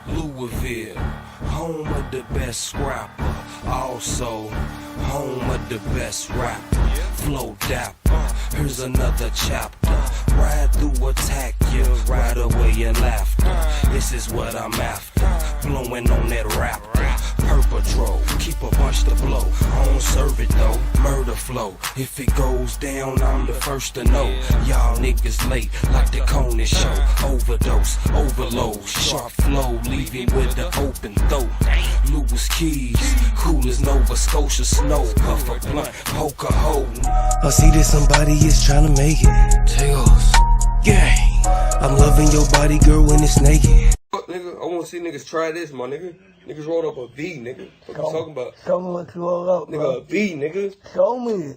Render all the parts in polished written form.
Louisville, home of the best scrapper, also home of the best rapper. Flow dapper, here's another chapter. Ride through, attack you, ride away your laughter. This is what I'm after, blowing on that rapper. Purple Dro, keep a bunch to blow. I don't serve it though, murder flow. If it goes down, I'm the first to know. Y'all niggas late, like the Conan show. Overdose, overload, sharp flow, leave him with the open throat. Lewis Keys, cool as Nova Scotia snow. Puff a blunt, poke a hole. I see that somebody is trying to make it. Tails, Gang, I'm loving your body, girl, when it's naked. Fuck, nigga, I wanna see niggas try this, my nigga. Niggas rolled up a V, nigga. What you talking about? Show me what you roll up, Nigga, bro. a V, nigga. Show me.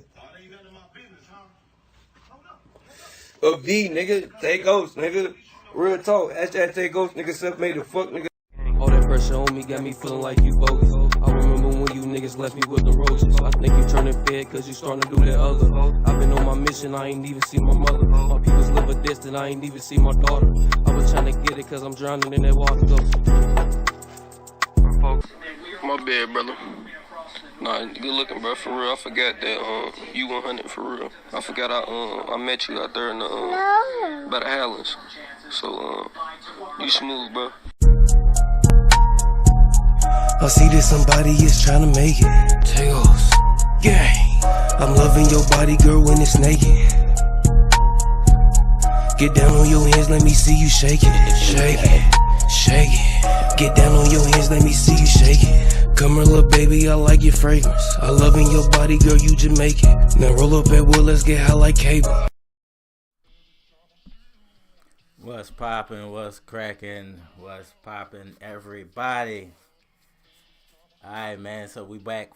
A V, nigga. Take Ghost, nigga. Real talk. Hashtag Take Ghost, nigga. Self-made the fuck, nigga. All that pressure on me got me feeling like you bogus. I remember when you niggas left me with the roaches. I think you turning fed cause you starting to do that other. I've been on my mission, I ain't even see my mother. My peoples live a distant, I ain't even see my daughter. I was trying to get it cause I'm drowning in that water though. My bad, brother. Nah, good looking, bro. For real, I forgot that you 100 for real. I forgot I met you out there in the by the Highlands. So you smooth, bro. I see that somebody is trying to make it. Tails, Gang, I'm loving your body, girl, when it's naked. Get down on your hands, let me see you shake it. Shake it, shake it. Get down on your hands, let me see you shake it. Come here, little baby, I like your fragrance. I loving your body, girl, you Jamaican. Now roll up at Will, let's get high like cable. What's poppin', what's crackin', what's poppin', everybody? Alright, man, so we back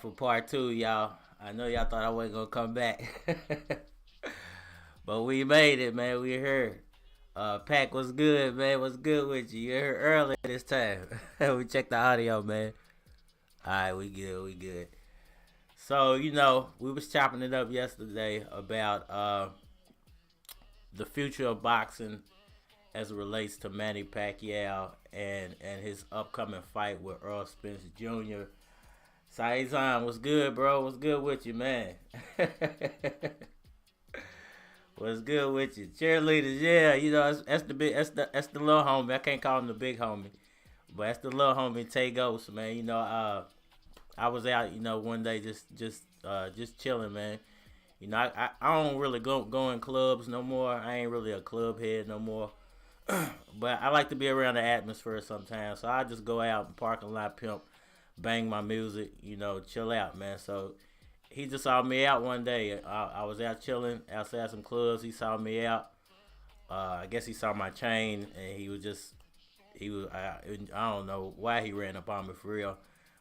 for part 2, y'all. I know y'all thought I wasn't gonna come back. But we made it, man, we here. Pac, what's good, man? What's good with you? You're here early this time. We checked the audio, man. Alright, we good. So, you know, we was chopping it up yesterday about the future of boxing as it relates to Manny Pacquiao and his upcoming fight with Errol Spence Jr. Saizan, what's good, bro? What's good with you, man? What's good with you? Cheerleaders, yeah, you know, that's the little homie. I can't call him the big homie, but that's the little homie, Tay Ghost, man. You know, I was out, you know, one day just chilling, man. You know, I don't really go in clubs no more. I ain't really a club head no more. But I like to be around the atmosphere sometimes. So I just go out and parking lot pimp, bang my music, you know, chill out, man. So he just saw me out one day. I was out chilling outside some clubs. He saw me out. I guess he saw my chain, and I don't know why he ran up on me for real.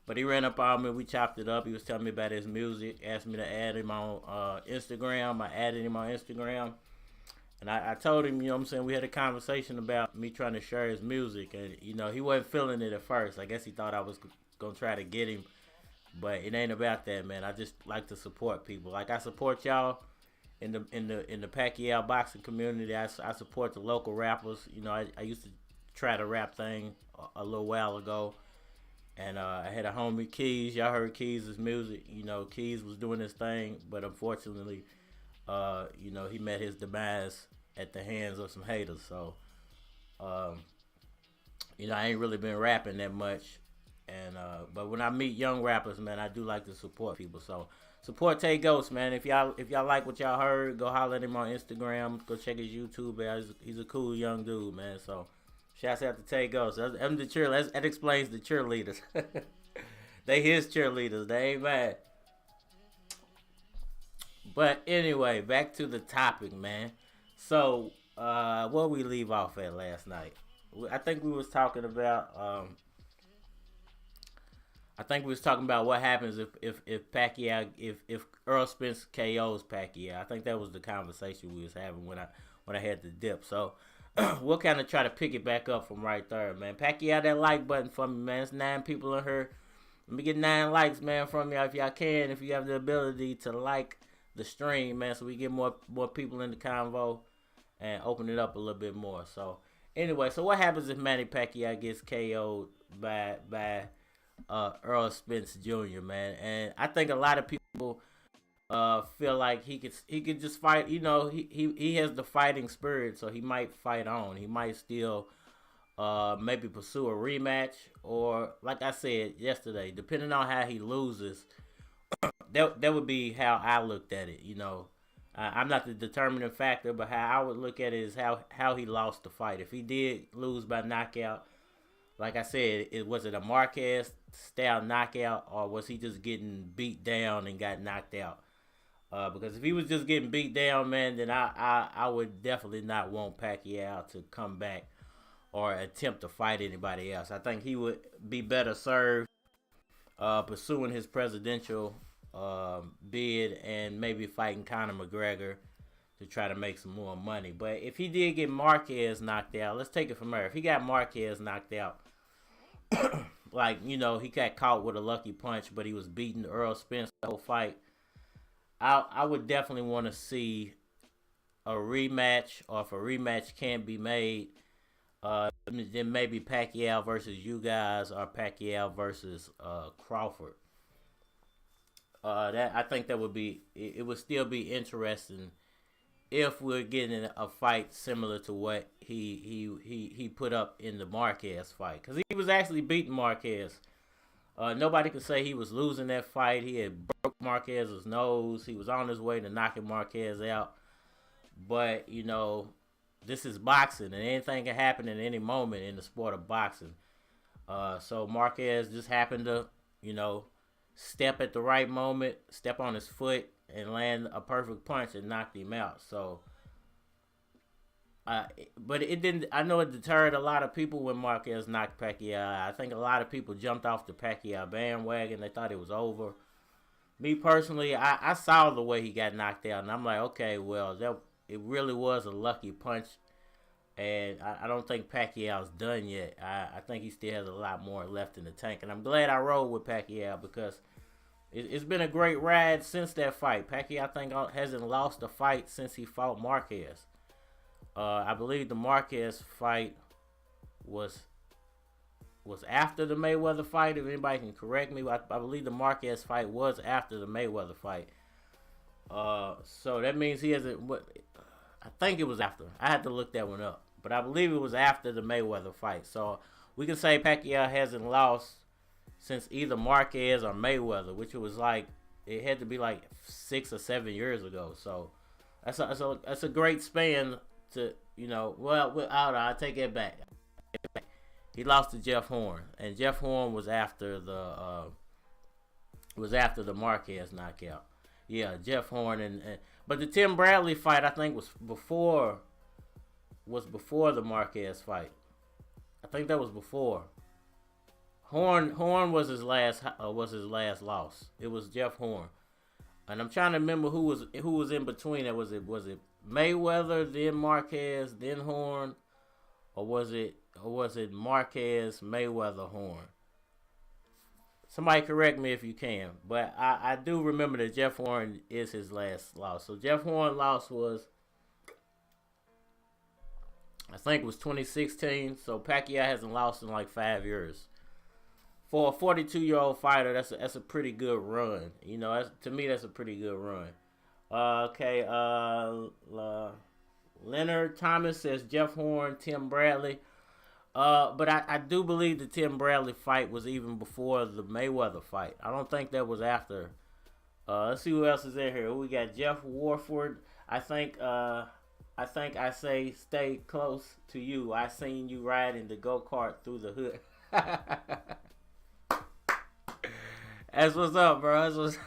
But he ran up on me. We chopped it up. He was telling me about his music. Asked me to add him on Instagram. I added him on Instagram. And I told him, you know what I'm saying, we had a conversation about me trying to share his music. And, you know, he wasn't feeling it at first. I guess he thought I was going to try to get him. But it ain't about that, man. I just like to support people. Like, I support y'all in the Pacquiao boxing community. I support the local rappers. You know, I used to try the rap thing a little while ago. And I had a homie, Keys. Y'all heard Keys' music. You know, Keys was doing his thing. But unfortunately, you know, he met his demise at the hands of some haters. So, you know, I ain't really been rapping that much. And but when I meet young rappers, man, I do like to support people. So support Tay Ghost, man. If y'all like what y'all heard, go holler at him on Instagram. Go check his YouTube. Man. He's a cool young dude, man. So shouts out to Tay Ghost. I'm the cheerleaders. That explains the cheerleaders. They his cheerleaders. They ain't bad. But anyway, back to the topic, man. So where we leave off at last night? I think we was talking about. I think we was talking about what happens if Pacquiao if Errol Spence KOs Pacquiao. I think that was the conversation we was having when I had the dip. So we'll kind of try to pick it back up from right there, man. Pacquiao, that like button for me, man. It's 9 people in here. Let me get 9 likes, man, from y'all if y'all can. If you have the ability to like the stream, man, so we get more people in the convo and open it up a little bit more. So Anyway, so what happens if Manny Pacquiao gets KO'd by Errol Spence Jr., man? And I think a lot of people feel like he could just fight. You know, he has the fighting spirit, so he might fight on. He might still maybe pursue a rematch, or like I said yesterday, depending on how he loses, that would be how I looked at it. You know, I'm not the determining factor, but how I would look at it is how he lost the fight. If he did lose by knockout, like I said, was it a Marquez style knockout, or was he just getting beat down and got knocked out? Because if he was just getting beat down, man, then I would definitely not want Pacquiao to come back or attempt to fight anybody else. I think he would be better served pursuing his presidential bid and maybe fighting Conor McGregor to try to make some more money. But if he did get Marquez knocked out, let's take it from there. If he got Marquez knocked out, like, you know, he got caught with a lucky punch, but he was beating Errol Spence the whole fight, I would definitely want to see a rematch, or if a rematch can't be made, then maybe Pacquiao versus you guys, or Pacquiao versus Crawford. That I think that would be, it would still be interesting if we're getting a fight similar to what he put up in the Marquez fight, because he was actually beating Marquez. Nobody could say he was losing that fight. He had broke Marquez's nose. He was on his way to knocking Marquez out. But, you know, this is boxing, and anything can happen at any moment in the sport of boxing. So Marquez just happened to, you know, step at the right moment, step on his foot, and land a perfect punch and knocked him out. So, but it didn't. I know it deterred a lot of people when Marquez knocked Pacquiao. I think a lot of people jumped off the Pacquiao bandwagon. They thought it was over. Me personally, I saw the way he got knocked out, and I'm like, okay, well, it really was a lucky punch, and I don't think Pacquiao's done yet. I think he still has a lot more left in the tank, and I'm glad I rode with Pacquiao because it's been a great ride since that fight. Pacquiao, I think, hasn't lost a fight since he fought Marquez. I believe the Marquez fight was after the Mayweather fight. If anybody can correct me, I believe the Marquez fight was after the Mayweather fight. So that means he hasn't. I think it was after. I had to look that one up, but I believe it was after the Mayweather fight. So we can say Pacquiao hasn't lost since either Marquez or Mayweather, which was like, it had to be like 6 or 7 years ago. So that's a great span to, you know. Well, I take it back. He lost to Jeff Horn, and Jeff Horn was after the Marquez knockout. Yeah, Jeff Horn but the Tim Bradley fight, I think, was before the Marquez fight. I think that was before. Horn was his last loss. It was Jeff Horn, and I'm trying to remember who was in between it. Was it Mayweather, then Marquez, then Horn, or was it Marquez, Mayweather, Horn? Somebody correct me if you can, but I do remember that Jeff Horn is his last loss. So Jeff Horn loss was, I think it was 2016. So Pacquiao hasn't lost in like 5 years. For a 42-year-old fighter, that's a pretty good run. You know, to me, that's a pretty good run. Okay, Leonard Thomas says Jeff Horn, Tim Bradley. But I do believe the Tim Bradley fight was even before the Mayweather fight. I don't think that was after. Let's see who else is in here. We got Jeff Warford. I think I say stay close to you. I seen you riding the go-kart through the hood. That's what's up, bro. That's what's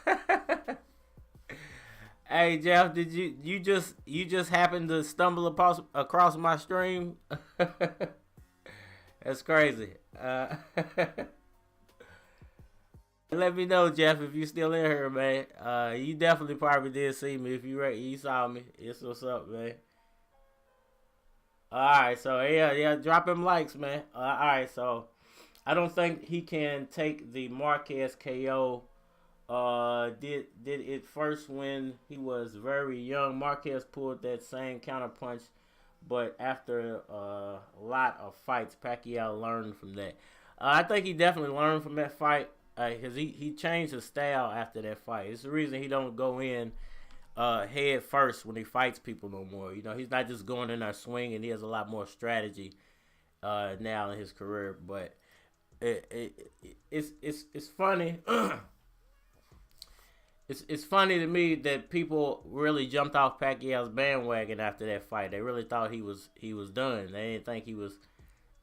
Hey Jeff, did you just happen to stumble across my stream? That's crazy. Let me know, Jeff, if you still in here, man. You definitely probably did see me. If you saw me, it's what's up, man. All right, so yeah, drop him likes, man. All right, so I don't think he can take the Marquez KO. Did it first when he was very young. Marquez pulled that same counterpunch But after a lot of fights, Pacquiao learned from that. I think he definitely learned from that fight because he changed his style after that fight. It's the reason he don't go in head first when he fights people no more. You know, he's not just going in there swinging. He has a lot more strategy now in his career. But it's funny. It's funny to me that people really jumped off Pacquiao's bandwagon after that fight. They really thought he was done. They didn't think he was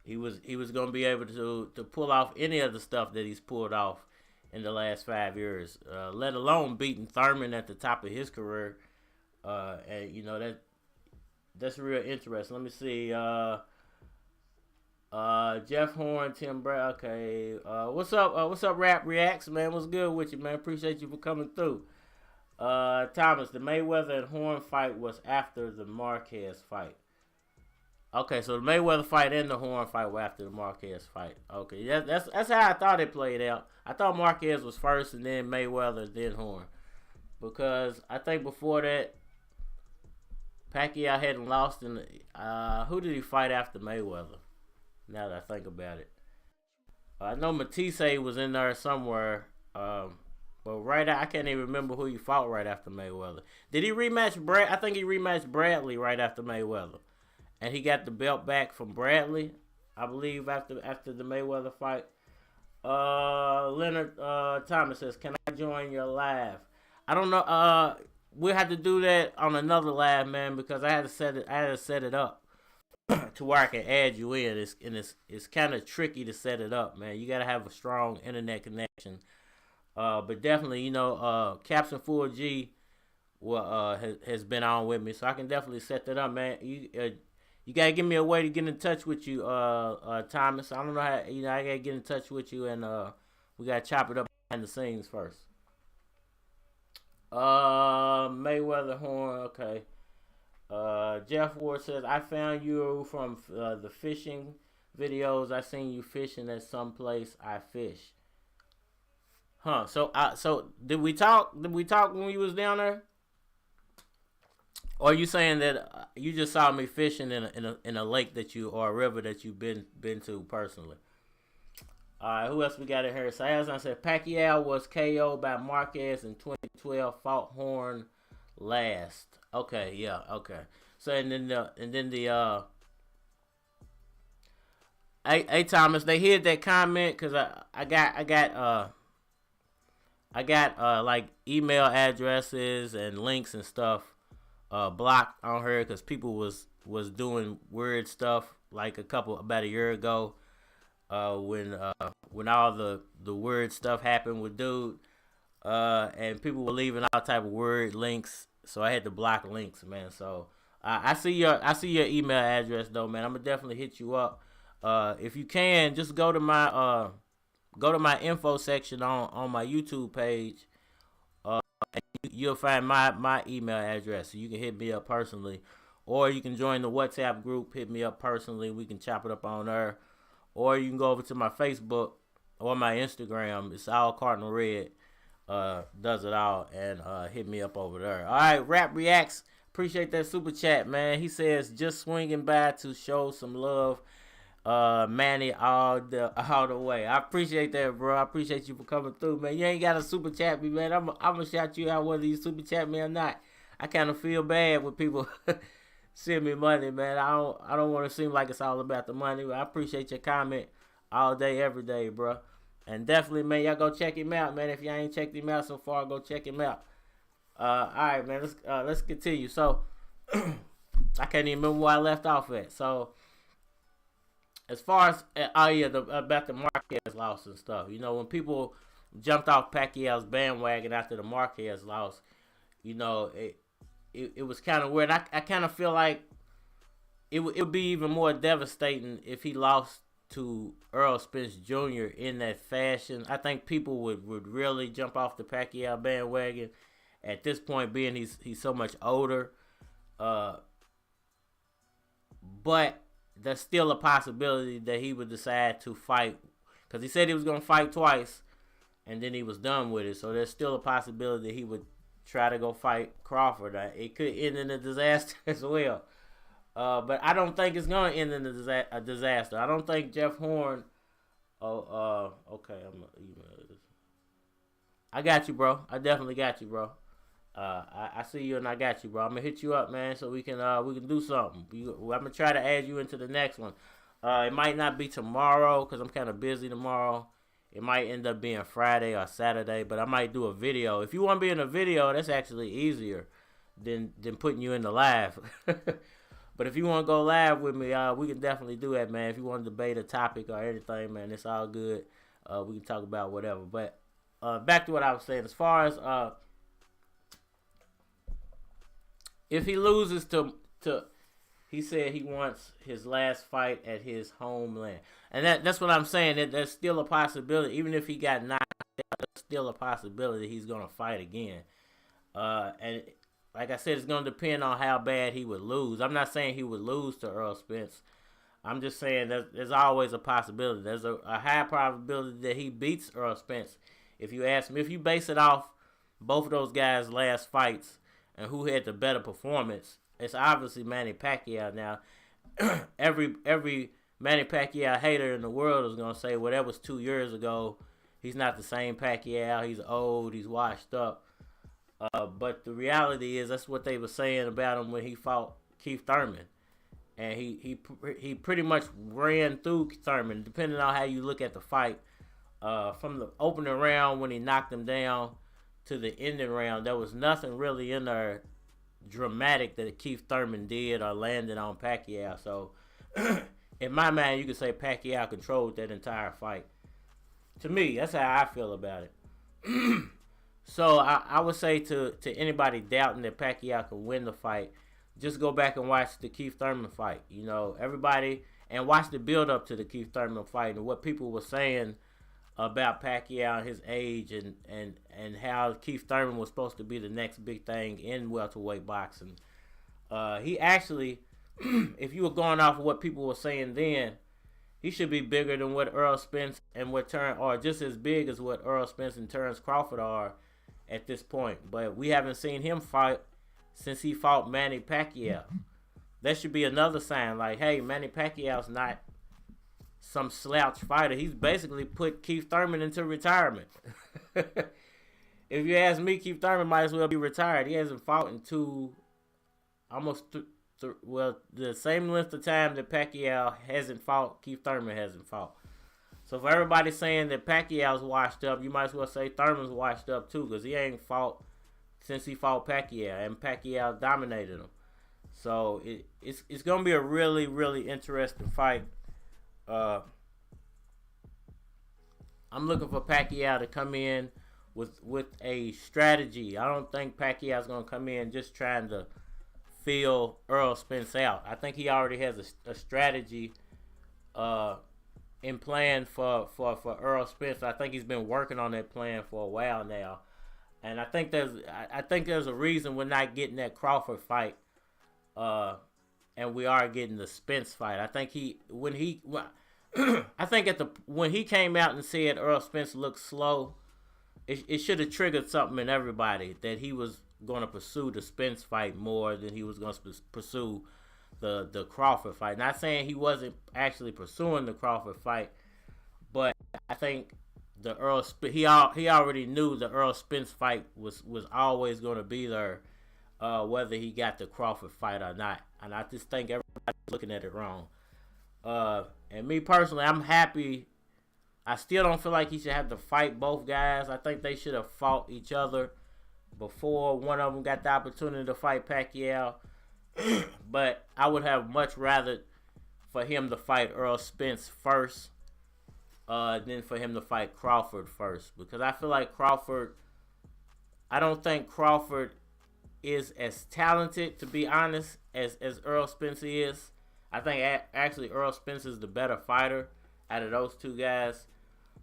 going to be able to pull off any of the stuff that he's pulled off in the last 5 years, let alone beating Thurman at the top of his career. And you know that's real interesting. Let me see. Jeff Horn, Tim Brown. Okay. What's up? What's up, Rap Reacts, man? What's good with you, man? Appreciate you for coming through. Thomas, the Mayweather and Horn fight was after the Marquez fight. Okay, so the Mayweather fight and the Horn fight were after the Marquez fight. Okay, that's how I thought it played out. I thought Marquez was first and then Mayweather, then Horn. Because I think before that, Pacquiao hadn't lost in the, who did he fight after Mayweather? Now that I think about it, I know Matisse was in there somewhere, but I can't even remember who he fought right after Mayweather. Did he rematch Brad? I think he rematched Bradley right after Mayweather, and he got the belt back from Bradley, I believe, after the Mayweather fight. Leonard Thomas says, "Can I join your live?" I don't know. We'll have to do that on another live, man, because I had to set it up to where I can add you in. It's kind of tricky to set it up, man. You got to have a strong internet connection. But definitely, you know, Captain Full G has been on with me, so I can definitely set that up, man. You got to give me a way to get in touch with you, Thomas. I don't know how, you know, I got to get in touch with you, and we got to chop it up behind the scenes first. Mayweather Horn, okay. Jeff Ward says, I found you from the fishing videos. I seen you fishing at some place I fish. Huh? So did we talk? Did we talk when you was down there? Or are you saying that you just saw me fishing in a lake that you, or a river that you've been to personally? All right, who else we got in here? So as I said, Pacquiao was KO'd by Marquez in 2012. Fought Horn last. Okay, yeah, okay. So and then the hey Thomas, they hid that comment because I got like email addresses and links and stuff blocked on her because people was doing weird stuff like about a year ago when all the weird stuff happened with dude and people were leaving all type of weird links. So I had to block links, man. So I see your email address though, man. I'm gonna definitely hit you up. If you can, just go to my info section on my YouTube page. And you'll find my email address. So you can hit me up personally, or you can join the WhatsApp group. Hit me up personally. We can chop it up on there, or you can go over to my Facebook or my Instagram. It's all Cardinal Red. Does it all, and hit me up over there. All right, Rap Reacts, appreciate that super chat, man. He says just swinging by to show some love, Manny all the way. I appreciate that, bro. I appreciate you for coming through, man. You ain't got to super chat me, man. I'm gonna shout you out whether you super chat me or not. I kind of feel bad when people send me money, man. I don't want to seem like it's all about the money. But I appreciate your comment all day, every day, bro. And definitely, man, y'all go check him out, man. If y'all ain't checked him out so far, go check him out. All right, man. Let's continue. So, I can't even remember where I left off at. So, as far as about the Marquez loss and stuff, you know, when people jumped off Pacquiao's bandwagon after the Marquez loss, you know, it was kind of weird. I kind of feel like it would be even more devastating if he lost to Errol Spence Jr. in that fashion. I think people would really jump off the Pacquiao bandwagon at this point, being he's so much older. But there's still a possibility that he would decide to fight, because he said he was going to fight twice and then he was done with it. So there's still a possibility that he would try to go fight Crawford. It could end in a disaster as well. But I don't think it's gonna end in a disaster. I don't think Jeff Horn. Okay. I'm gonna email this. I got you, bro. I definitely got you, bro. I see you and I got you, bro. I'm gonna hit you up, man, so we can do something. I'm gonna try to add you into the next one. It might not be tomorrow because I'm kind of busy tomorrow. It might end up being Friday or Saturday, but I might do a video. If you want to be in a video, that's actually easier than putting you in the live. But if you want to go live with me, we can definitely do that, man. If you want to debate a topic or anything, man, it's all good. We can talk about whatever. But back to what I was saying. As far as if he loses to he said he wants his last fight at his homeland. And that's what I'm saying. That there's still a possibility. Even if he got knocked out, there's still a possibility he's going to fight again. And like I said, it's going to depend on how bad he would lose. I'm not saying he would lose to Errol Spence. I'm just saying that there's always a possibility. There's a high probability that he beats Errol Spence. If you ask me, if you base it off both of those guys' last fights and who had the better performance, it's obviously Manny Pacquiao. Now, every Manny Pacquiao hater in the world is going to say, well, that was 2 years ago. He's not the same Pacquiao. He's old. He's washed up. But the reality is that's what they were saying about him when he fought Keith Thurman. And he pretty much ran through Thurman, depending on how you look at the fight. From the opening round when he knocked him down to the ending round, there was nothing really in there dramatic that Keith Thurman did or landed on Pacquiao. So, in my mind, you could say Pacquiao controlled that entire fight. To me, that's how I feel about it. So, I would say to anybody doubting that Pacquiao can win the fight, just go back and watch the Keith Thurman fight. You know, everybody, and watch the build up to the Keith Thurman fight and what people were saying about Pacquiao and his age and how Keith Thurman was supposed to be the next big thing in welterweight boxing. He actually, if you were going off of what people were saying then, he should be bigger than what Errol Spence and or just as big as what Errol Spence and Terrence Crawford are at this point. But we haven't seen him fight since he fought Manny Pacquiao. That should be another sign, like, hey, Manny Pacquiao's not some slouch fighter. He's basically put Keith Thurman into retirement. If you ask me, Keith Thurman might as well be retired. He hasn't fought in the same length of time that Pacquiao hasn't fought, Keith Thurman hasn't fought. So for everybody saying that Pacquiao's washed up, you might as well say Thurman's washed up too, because he ain't fought since he fought Pacquiao, and Pacquiao dominated him. So it's going to be a really, really interesting fight. I'm looking for Pacquiao to come in with a strategy. I don't think Pacquiao's going to come in just trying to feel Errol Spence out. I think he already has a strategy in plan for Errol Spence. I think he's been working on that plan for a while now. And I think there's a reason we're not getting that Crawford fight, and we are getting the Spence fight. I think when he came out and said Errol Spence looked slow, it should have triggered something in everybody that he was going to pursue the Spence fight more than he was going to pursue the Crawford fight. Not saying he wasn't actually pursuing the Crawford fight, but I think he already knew the Errol Spence fight was always going to be there, whether he got the Crawford fight or not. And I just think everybody's looking at it wrong. And me personally, I'm happy. I still don't feel like he should have to fight both guys. I think they should have fought each other before one of them got the opportunity to fight Pacquiao. But I would have much rather for him to fight Errol Spence first than for him to fight Crawford first. Because I feel like I don't think Crawford is as talented, to be honest, as Errol Spence is. I think actually Errol Spence is the better fighter out of those two guys.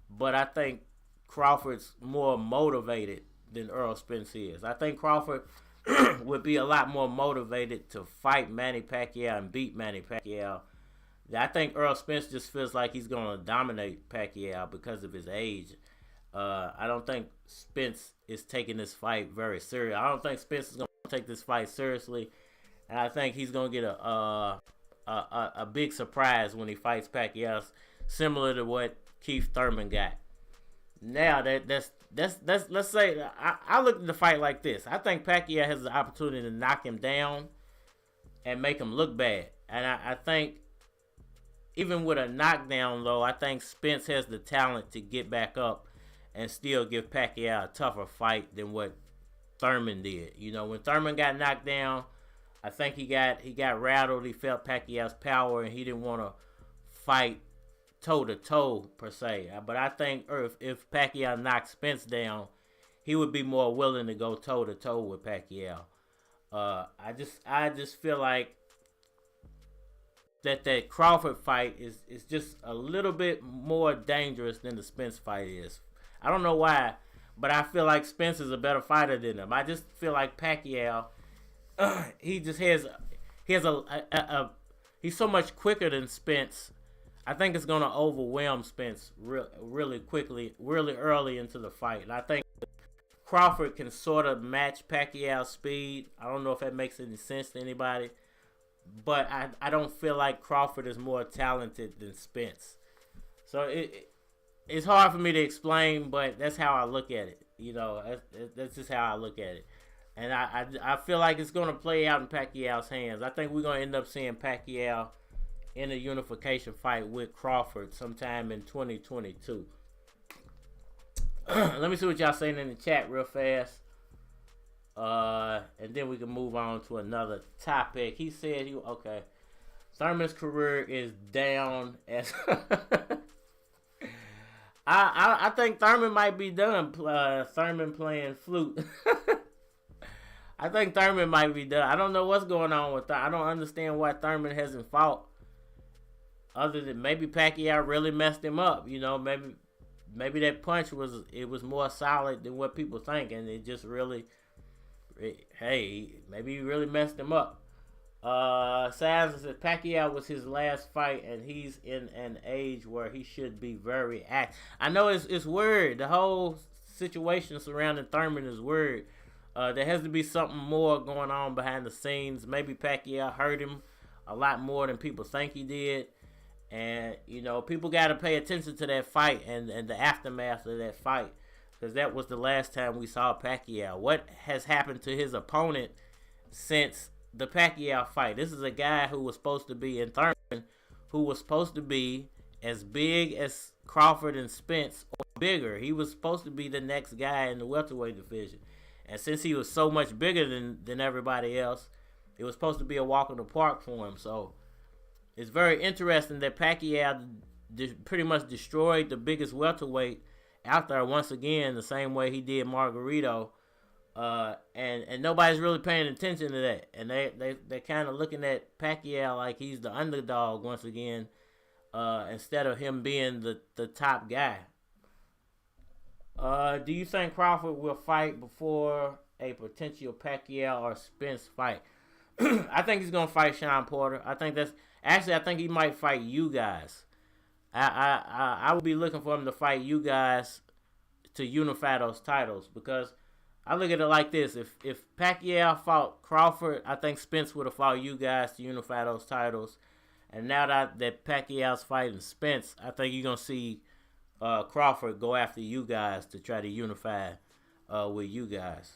But I think Crawford's more motivated than Errol Spence is. I think Crawford would be a lot more motivated to fight Manny Pacquiao and beat Manny Pacquiao. I think Errol Spence just feels like he's going to dominate Pacquiao because of his age. I don't think Spence is taking this fight very serious. I don't think Spence is going to take this fight seriously. and I think he's gonna get a big surprise when he fights Pacquiao, similar to what Keith Thurman got. Now that's let's say I look at the fight like this. I think Pacquiao has the opportunity to knock him down and make him look bad, and I think even with a knockdown though, I think Spence has the talent to get back up and still give Pacquiao a tougher fight than what Thurman did. You know, when Thurman got knocked down, I think he got rattled. He felt Pacquiao's power, and he didn't want to fight toe to toe per se. But I think if Pacquiao knocked Spence down, he would be more willing to go toe to toe with Pacquiao. I just feel like that Crawford fight is just a little bit more dangerous than the Spence fight is. I don't know why, but I feel like Spence is a better fighter than him. I just feel like Pacquiao, he just has he's so much quicker than Spence. I think it's gonna overwhelm Spence really quickly, really early into the fight. And I think Crawford can sort of match Pacquiao's speed. I don't know if that makes any sense to anybody, but I don't feel like Crawford is more talented than Spence. So it's hard for me to explain, but that's how I look at it. You know, that's just how I look at it. And I feel like it's going to play out in Pacquiao's hands. I think we're going to end up seeing Pacquiao in a unification fight with Crawford sometime in 2022. Let me see what y'all saying in the chat real fast. And then we can move on to another topic. He said okay. Thurman's career is down as... I think Thurman might be done. Thurman playing flute. I think Thurman might be done. I don't know what's going on with Thurman. I don't understand why Thurman hasn't fought. Other than maybe Pacquiao really messed him up. You know, maybe that punch was more solid than what people think, and it just really, maybe he really messed him up. Saz says Pacquiao was his last fight, and he's in an age where he should be very active. I know it's weird. The whole situation surrounding Thurman is weird. There has to be something more going on behind the scenes. Maybe Pacquiao hurt him a lot more than people think he did. And, you know, people got to pay attention to that fight and the aftermath of that fight, because that was the last time we saw Pacquiao. What has happened to his opponent since the Pacquiao fight? This is a guy who was supposed to be in Thurman, who was supposed to be as big as Crawford and Spence, or bigger. He was supposed to be the next guy in the welterweight division. And since he was so much bigger than everybody else, it was supposed to be a walk in the park for him. So it's very interesting that Pacquiao pretty much destroyed the biggest welterweight out there once again, the same way he did Margarito. And nobody's really paying attention to that. And they're kind of looking at Pacquiao like he's the underdog once again, instead of him being the top guy. Do you think Crawford will fight before a potential Pacquiao or Spence fight? I think he's gonna fight Sean Porter. I think he might fight you guys. I would be looking for him to fight you guys to unify those titles, because I look at it like this: if Pacquiao fought Crawford, I think Spence would have fought you guys to unify those titles. And now that Pacquiao's fighting Spence, I think you're gonna see Crawford go after you guys to try to unify with you guys.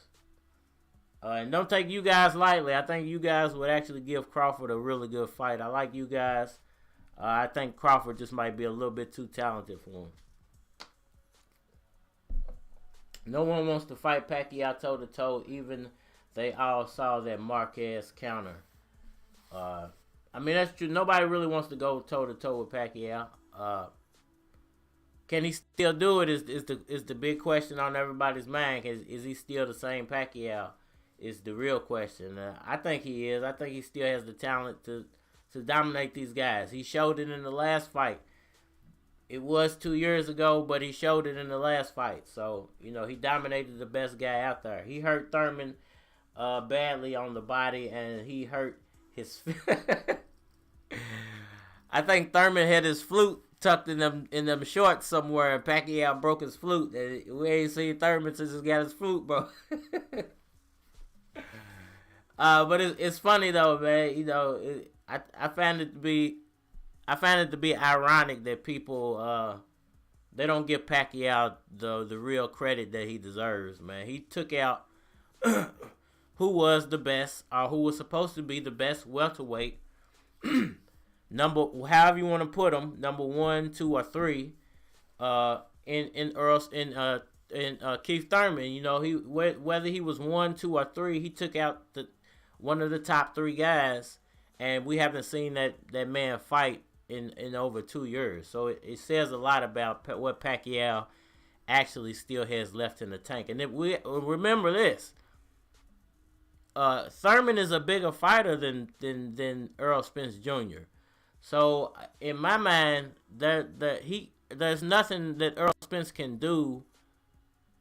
And don't take you guys lightly. I think you guys would actually give Crawford a really good fight. I like you guys. I think Crawford just might be a little bit too talented for him. No one wants to fight Pacquiao toe to toe. Even they all saw that Marquez counter. I mean, that's true. Nobody really wants to go toe to toe with Pacquiao. Can he still do it? Is the big question on everybody's mind. Is he still the same Pacquiao? Is the real question. I think he is. I think he still has the talent to dominate these guys. He showed it in the last fight. It was 2 years ago, but he showed it in the last fight. So, you know, he dominated the best guy out there. He hurt Thurman badly on the body, and he hurt his... I think Thurman had his flute tucked in them shorts somewhere, and Pacquiao broke his flute. We ain't seen Thurman since he got his flute, bro. But it's funny though, man. You know, I find it to be ironic that people they don't give Pacquiao the real credit that he deserves, man. He took out who was the best, or who was supposed to be the best welterweight, however you want to put him, number 1, 2, or 3, in Keith Thurman. You know, whether he was 1, 2, or 3, he took out one of the top 3 guys, and we haven't seen that man fight in over 2 years. So it says a lot about what Pacquiao actually still has left in the tank. And if we remember this, Thurman is a bigger fighter than Errol Spence Jr. So in my mind, there's nothing that Errol Spence can do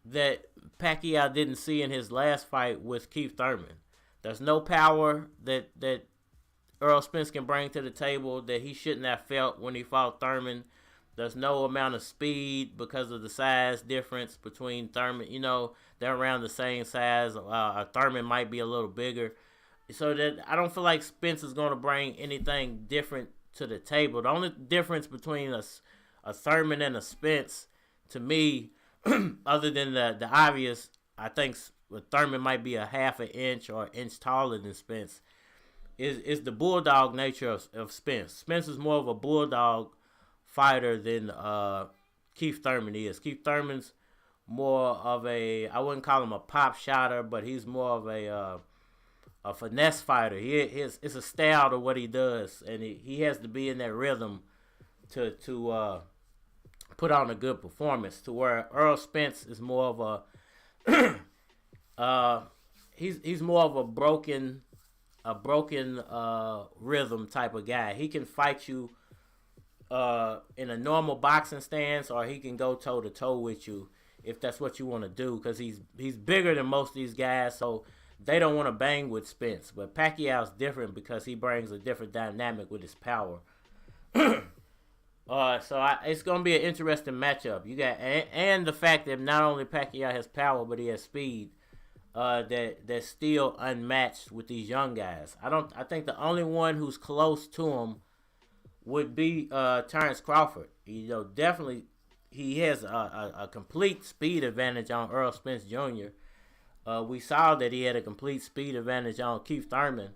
that Pacquiao didn't see in his last fight with Keith Thurman. There's no power that Errol Spence can bring to the table that he shouldn't have felt when he fought Thurman. There's no amount of speed because of the size difference between Thurman. You know, they're around the same size. Thurman might be a little bigger. So that I don't feel like Spence is going to bring anything different to the table. The only difference between a Thurman and a Spence, to me, other than the obvious, I think Thurman might be a half an inch or an inch taller than Spence, is the bulldog nature of Spence. Spence is more of a bulldog fighter than Keith Thurman is. Keith Thurman's more of I wouldn't call him a pop shotter, but he's more of a finesse fighter. It's a style to what he does, and he has to be in that rhythm to put on a good performance. To where Errol Spence is more of a he's more of a broken rhythm type of guy. He can fight you in a normal boxing stance, or he can go toe to toe with you if that's what you want to do, because he's bigger than most of these guys, so they don't want to bang with Spence. But Pacquiao's different because he brings a different dynamic with his power. It's gonna be an interesting matchup. You got and the fact that not only Pacquiao has power, but he has speed. That's still unmatched with these young guys. I think the only one who's close to him would be Terrence Crawford. You know, definitely he has a complete speed advantage on Errol Spence Jr. We saw that he had a complete speed advantage on Keith Thurman.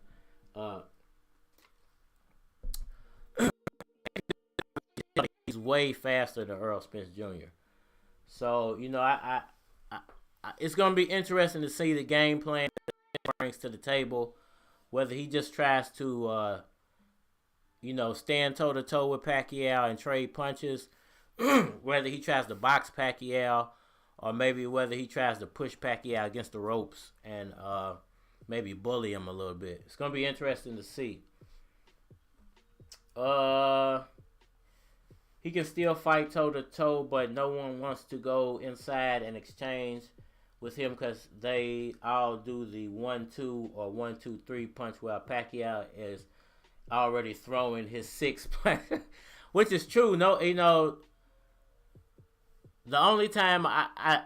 He's way faster than Errol Spence Jr. So, you know, it's going to be interesting to see the game plan he brings to the table, whether he just tries to, stand toe-to-toe with Pacquiao and trade punches, whether he tries to box Pacquiao, or maybe whether he tries to push Pacquiao against the ropes and maybe bully him a little bit. It's going to be interesting to see. He can still fight toe-to-toe, but no one wants to go inside and exchange with him because they all do the 1-2 or 1-2-3 punch, while Pacquiao is already throwing his 6 punch, which is true. No, you know, the only time I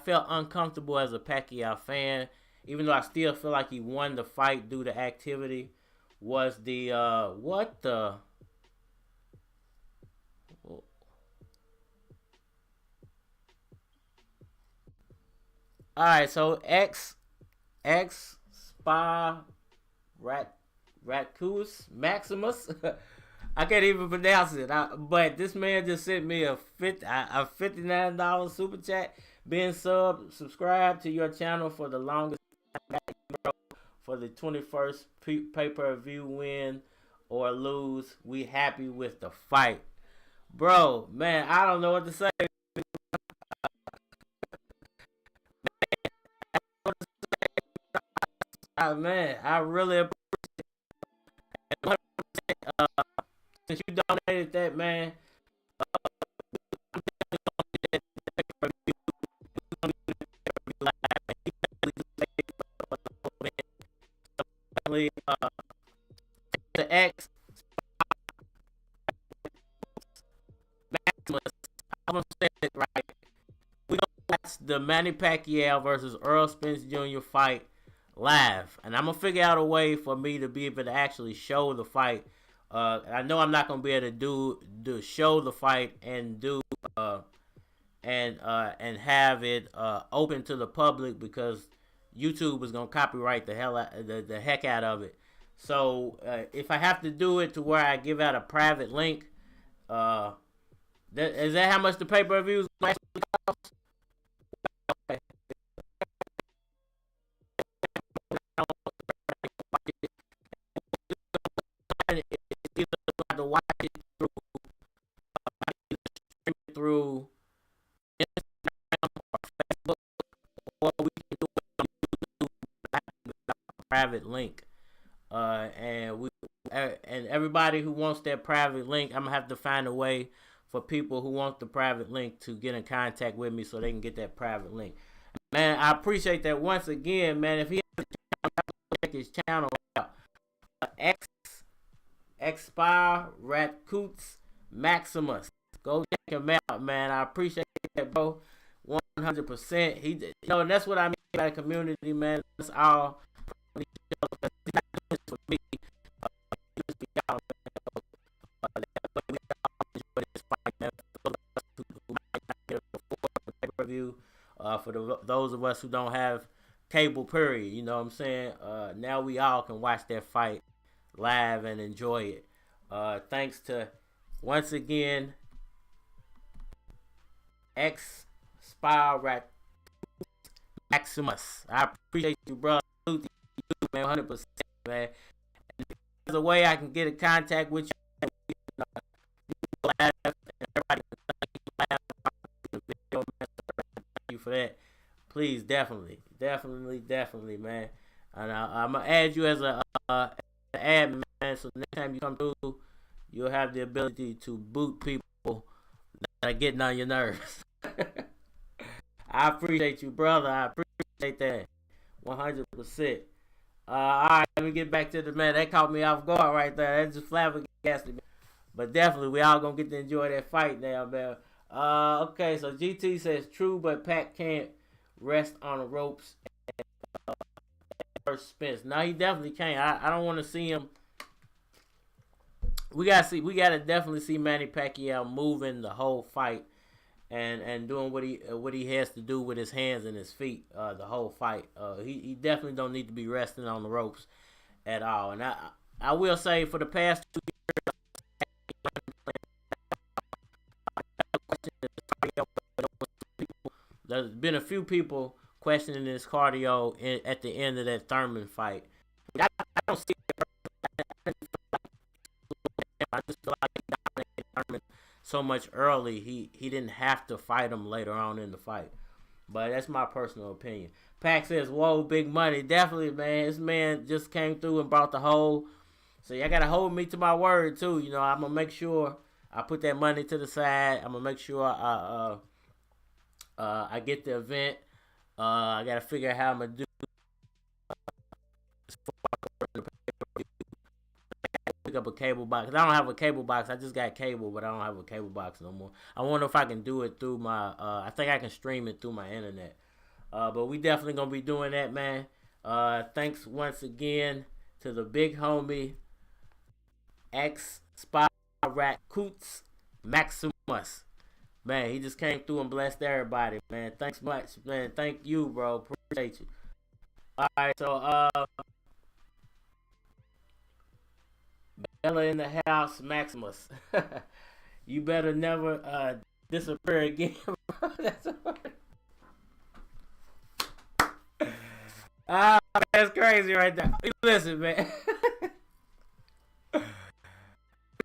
felt uncomfortable as a Pacquiao fan, even though I still feel like he won the fight due to activity, was the all right, so X Spa Ratcus Maximus. I can't even pronounce it. But this man just sent me a $59 super chat. Being subscribed to your channel for the longest time for the 21st pay-per-view win or lose. We happy with the fight. Bro, man, I don't know what to say. Man, I really appreciate it. Since you donated that, man, the X Maximus, I'm gonna say it right. We gonna watch the Manny Pacquiao versus Errol Spence Jr. fight live, and I'm gonna figure out a way for me to be able to actually show the fight. I know I'm not gonna be able to do show the fight and do and have it open to the public because YouTube is gonna copyright the heck out of it. So if I have to do it to where I give out a private link, is that how much the pay-per-views cost? Okay. To watch it through Instagram or Facebook, or we can do it on YouTube with a private link. And everybody who wants that private link, I'm gonna have to find a way for people who want the private link to get in contact with me so they can get that private link. Man, I appreciate that once again, man. If he has a channel, check his channel out. Expire Ratcoots Maximus. Go check him out, man. I appreciate that, bro. 100%. And that's what I mean by community, man. That's all for me. For those of us who don't have cable, period, you know what I'm saying? Now we all can watch that fight live and enjoy it. Thanks to, once again, Expire Maximus. I appreciate you, bro. You, man, 100%, man. And if there's a way I can get in contact with you, everybody can thank you for that. Please, definitely, man. And I'm gonna add you as a admin, man. So next time you come through, you'll have the ability to boot people that are getting on your nerves. I appreciate you, brother. I appreciate that 100%. All right, let me get back to the man. That caught me off guard right there. That just flabbergasted me. But definitely, we all gonna get to enjoy that fight now, man. Okay, so GT says true, but Pac can't rest on the ropes. Errol Spence. No, he definitely can't. I don't want to see him. We gotta definitely see Manny Pacquiao moving the whole fight and doing what he has to do with his hands and his feet the whole fight. He definitely don't need to be resting on the ropes at all. And I will say for the past 2 years, there's been a few people questioning his cardio at the end of that Thurman fight. I don't see it. I just feel like he dominated Thurman so much early, he didn't have to fight him later on in the fight. But that's my personal opinion. Pac says, whoa, big money. Definitely, man. This man just came through and brought the whole. So y'all got to hold me to my word, too. You know, I'm going to make sure I put that money to the side. I'm going to make sure I get the event. I got to figure out how I'm going to do. Pick up a cable box. I don't have a cable box. I just got cable, but I don't have a cable box no more. I wonder if I can do it through my. I think I can stream it through my internet. But we definitely gonna be doing that, man. Thanks once again to the big homie Expire Ratcoots Maximus. Man, he just came through and blessed everybody, man. Thanks much, man. Thank you, bro. Appreciate you. All right, so Bella in the house, Maximus. You better never disappear again, bro. That's crazy right there. Listen, man.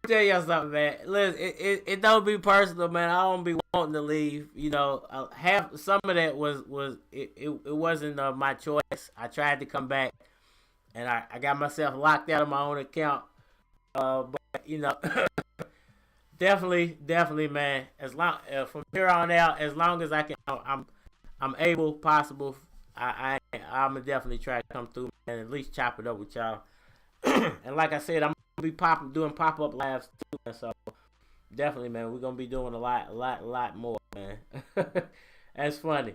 Tell y'all something, man. Listen, it don't be personal, man. I don't be wanting to leave. You know, some of that was it wasn't my choice. I tried to come back, and I got myself locked out of my own account. But you know, definitely, man. As long from here on out, as long as I can, I'm able, possible. I'm gonna definitely try to come through and at least chop it up with y'all. And like I said, I'm gonna be doing pop-up lives too, man, so definitely, man, we're gonna be doing a lot more, man. That's funny.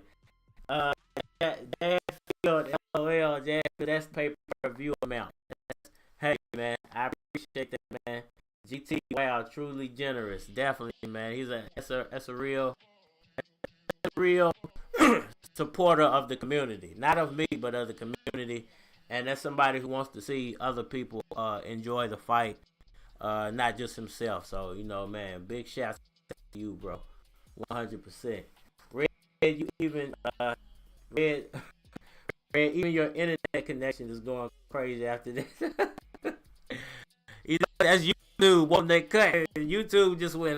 Jazz Field, LOL, Jazz that's pay-per-view amount. Hey, man, I appreciate that, man. GT, wow, truly generous. Definitely, man. That's a real supporter of the community. Not of me, but of the community. And that's somebody who wants to see other people enjoy the fight, not just himself. So, man, big shout to you, bro. 100%. Red, you even Red, Red, even your internet connection is going crazy after this. That's YouTube, won't they cut? YouTube just went,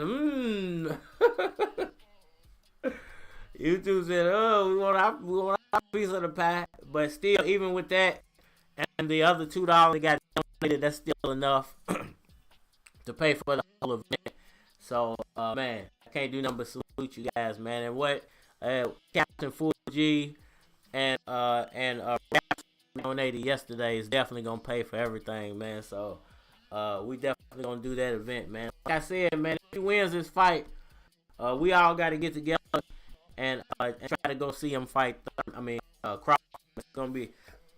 YouTube said, oh, we want our piece of the pie. But still, even with that, and the other $2 they got donated, that's still enough to pay for the whole event. So, man, I can't do nothing but salute you guys, man. And what Captain Fuji and donated yesterday is definitely gonna pay for everything, man. So, we definitely gonna do that event, man. Like I said, man, if he wins this fight, we all got to get together and try to go see him fight. Crawford.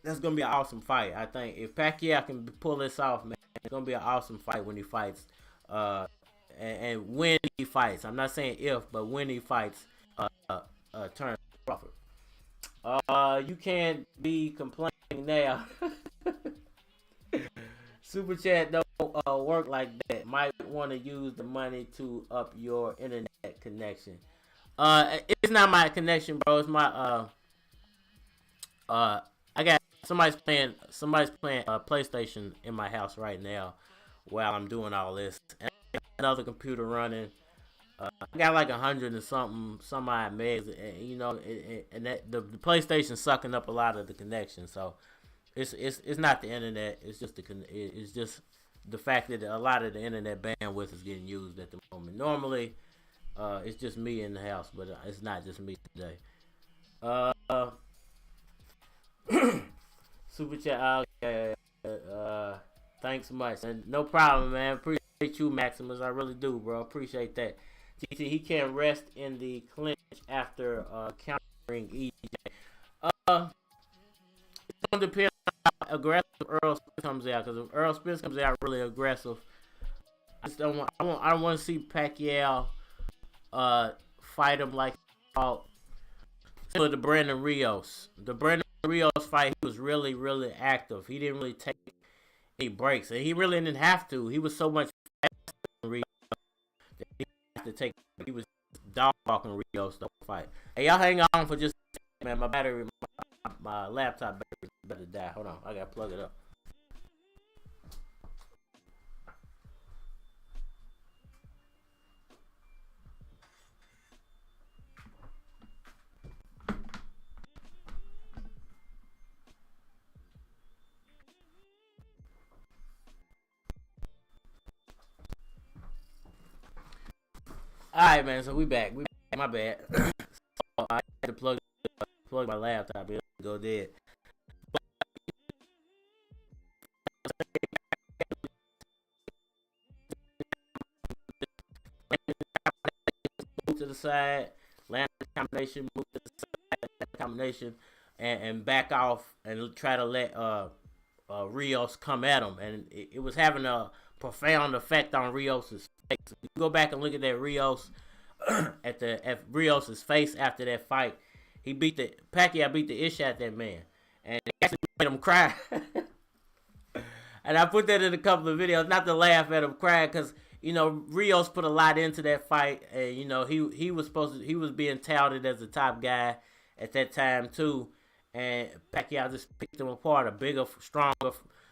That's gonna be an awesome fight. I think if Pacquiao can pull this off, man, it's gonna be an awesome fight when he fights. And when he fights, I'm not saying if, but when he fights, Turner Crawford. You can't be complaining now. Super chat don't work like that. Might want to use the money to up your internet connection. It's not my connection, bro. It's my I got somebody's playing PlayStation in my house right now while I'm doing all this. And I got another computer running. I got like 100 and some odd megs, and that the PlayStation sucking up a lot of the connection. So it's not the internet. It's just the fact that a lot of the internet bandwidth is getting used at the moment. Normally, it's just me in the house, but it's not just me today. Super chat. Okay. Thanks much, and no problem, man. Appreciate you, Maximus. I really do, bro. Appreciate that. GT, he can't rest in the clinch after countering EJ. It's gonna depend on how aggressive Errol Spence comes out. Because if Errol Spence comes out really aggressive, I don't want to see Pacquiao fight him like he fought similar to Brandon Rios. The Brandon Rios fight, he was really, really active. He didn't really take any breaks, and he really didn't have to. He was so much faster than Rios that he had to take. He was dog walking Rios the fight. Hey, y'all hang on for just a second, man. My laptop battery better die. Hold on, I gotta plug it up. Alright, man, so we back. My bad. So I had to plug my laptop in, go dead. Move to the side, land combination, move to the side, combination, and back off and try to let Rios come at him. And it was having a profound effect on Rios' face. If you go back and look at that Rios at Rios' face after that fight, Pacquiao beat the ish out that man, and it actually made him cry. And I put that in a couple of videos, not to laugh at him cry, because Rios put a lot into that fight, and he was being touted as the top guy at that time too, and Pacquiao just picked him apart. A bigger, stronger,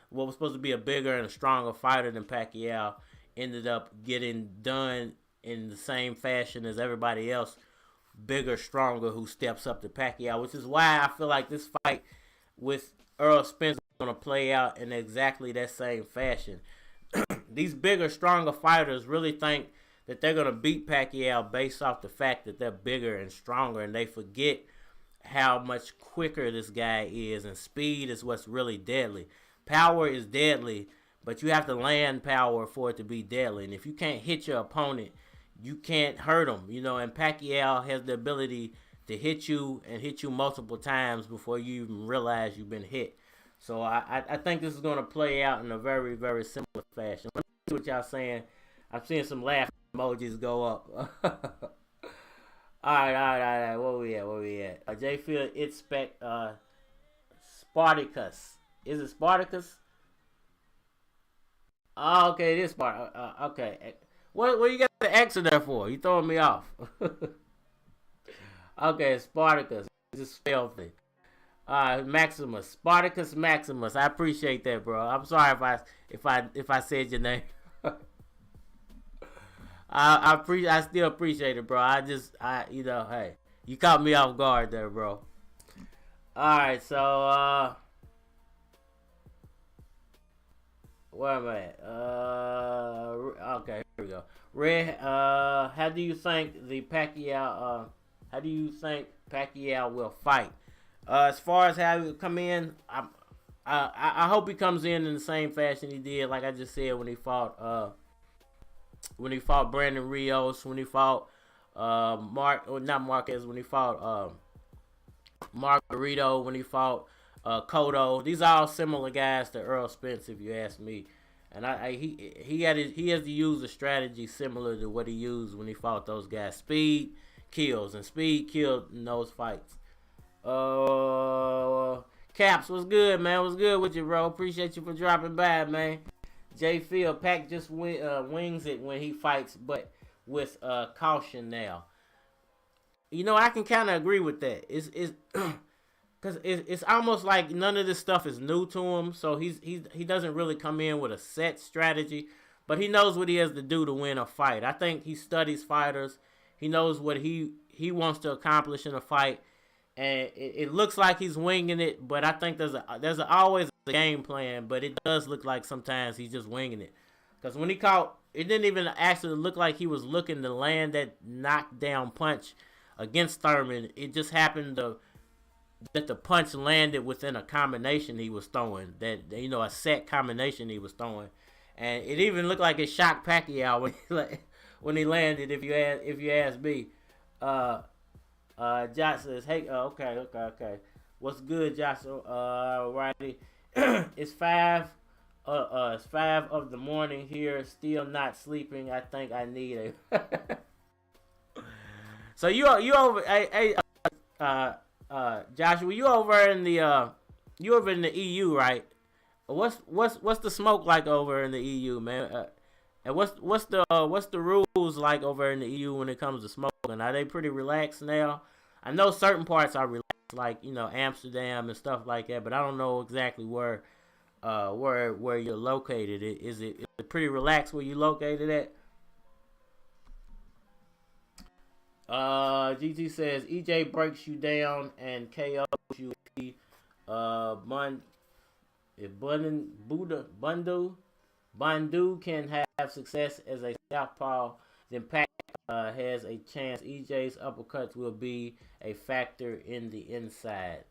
what was supposed to be a bigger and a stronger fighter than Pacquiao ended up getting done in the same fashion as everybody else, bigger, stronger, who steps up to Pacquiao, which is why I feel like this fight with Errol Spence is going to play out in exactly that same fashion. These bigger, stronger fighters really think that they're going to beat Pacquiao based off the fact that they're bigger and stronger, and they forget how much quicker this guy is, and speed is what's really deadly. Power is deadly, but you have to land power for it to be deadly. And if you can't hit your opponent, you can't hurt him. And Pacquiao has the ability to hit you and hit you multiple times before you even realize you've been hit. So I think this is going to play out in a very, very similar fashion. Let me see what y'all saying. I'm seeing some laugh emojis go up. All right. Where we at? J Field, it's Spartacus. Is it Spartacus? Oh, okay, it is Spartacus. Okay. What you got the X in there for? You throwing me off. Okay, Spartacus. It's just filthy. Maximus, Spartacus Maximus. I appreciate that, bro. I'm sorry if I said your name. I still appreciate it, bro. Hey, you caught me off guard there, bro. All right, so where am I at? Okay, here we go. Red, how do you think Pacquiao will fight? As far as how he will come in, I hope he comes in the same fashion he did, like I just said, when he fought Brandon Rios, when he fought when he fought Margarito, when he fought Cotto. These are all similar guys to Errol Spence, if you ask me. And he has to use a strategy similar to what he used when he fought those guys. Speed kills, and speed killed in those fights. Caps, what's good, man? What's good with you, bro? Appreciate you for dropping by, man. J Field, Pac just wings it when he fights, but with caution now. You know, I can kind of agree with that. It's because it's almost like none of this stuff is new to him, so he doesn't really come in with a set strategy, but he knows what he has to do to win a fight. I think he studies fighters. He knows what he wants to accomplish in a fight. And it looks like he's winging it, but I think there's always a game plan, but it does look like sometimes he's just winging it. Because when he caught, it didn't even actually look like he was looking to land that knockdown punch against Thurman. It just happened that the punch landed within a combination he was throwing, a set combination he was throwing. And it even looked like it shocked Pacquiao when he landed, if you ask me. Josh says, hey, okay. What's good, Josh? Righty. It's 5 of the morning here, still not sleeping. I think I need a So you over Joshua, you over in the EU, right? What's the smoke like over in the EU, man? And what's the rules like over in the EU when it comes to smoking? Are they pretty relaxed now? I know certain parts are relaxed, like Amsterdam and stuff like that, but I don't know exactly where you're located. Is it pretty relaxed where you're located at? GT says EJ breaks you down and KOs you. Bandu can have success as a southpaw, then Pac has a chance. EJ's uppercuts will be a factor in the inside.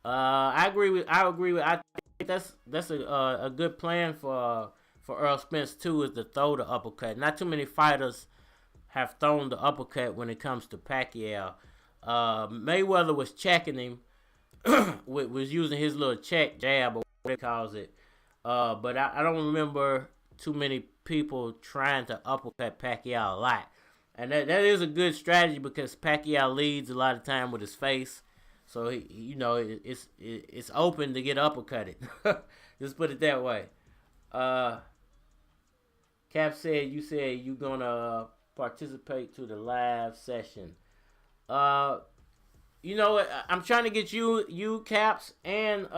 I agree with. I think that's a good plan for Errol Spence too, is to throw the uppercut. Not too many fighters have thrown the uppercut when it comes to Pacquiao. Mayweather was checking him, was using his little check jab or whatever he calls it. But I don't remember too many people trying to uppercut Pacquiao a lot. And that is a good strategy because Pacquiao leads a lot of time with his face. So, it's open to get uppercutted. Just put it that way. Cap said you going to participate to the live session. I'm trying to get you Caps, and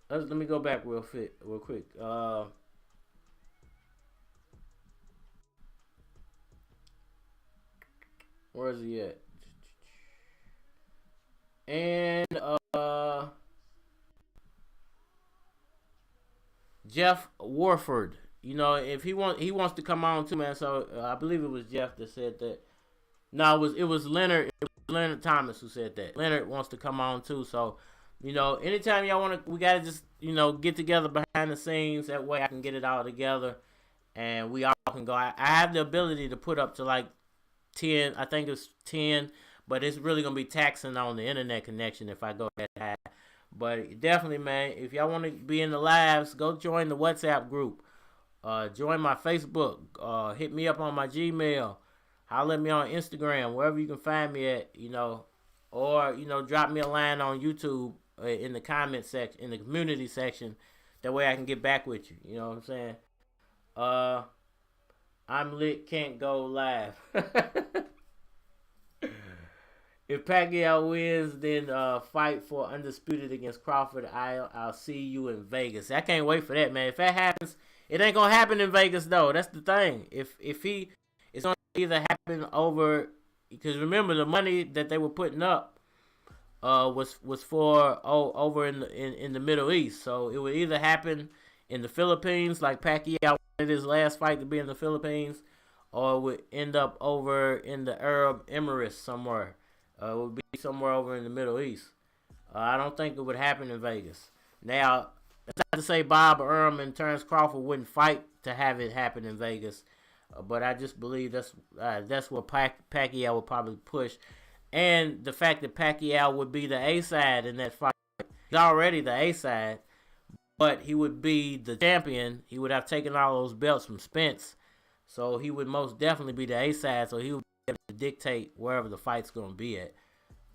let me go back real quick. Where is he at? And Jeff Warford. If he wants to come on too, man. So I believe it was Jeff that said that. No, it was Leonard. It was Leonard Thomas who said that. Leonard wants to come on too. So, anytime y'all want to, we gotta just get together behind the scenes. That way I can get it all together, and we all can go. I have the ability to put up to like 10. I think it's 10, but it's really gonna be taxing on the internet connection if I go that high. But definitely, man, if y'all want to be in the lives, go join the WhatsApp group. Join my Facebook. Hit me up on my Gmail. Holler at me on Instagram, wherever you can find me at, or drop me a line on YouTube in the comment section, in the community section. That way I can get back with you. You know what I'm saying? I'm lit, can't go live. If Pacquiao wins, then fight for undisputed against Crawford. I'll see you in Vegas. I can't wait for that, man. If that happens, it ain't gonna happen in Vegas though. That's the thing. If it's gonna either happen over, because remember the money that they were putting up was for over in the Middle East. So it would either happen in the Philippines, like Pacquiao wanted his last fight to be in the Philippines, or it would end up over in the Arab Emirates somewhere. It would be somewhere over in the Middle East. I don't think it would happen in Vegas. Now, that's not to say Bob Arum and Terrence Crawford wouldn't fight to have it happen in Vegas, but I just believe that's what Pacquiao would probably push, and the fact that Pacquiao would be the A side in that fight. He's already the A side, but he would be the champion. He would have taken all those belts from Spence, so he would most definitely be the A side. So he would be able to dictate wherever the fight's going to be at.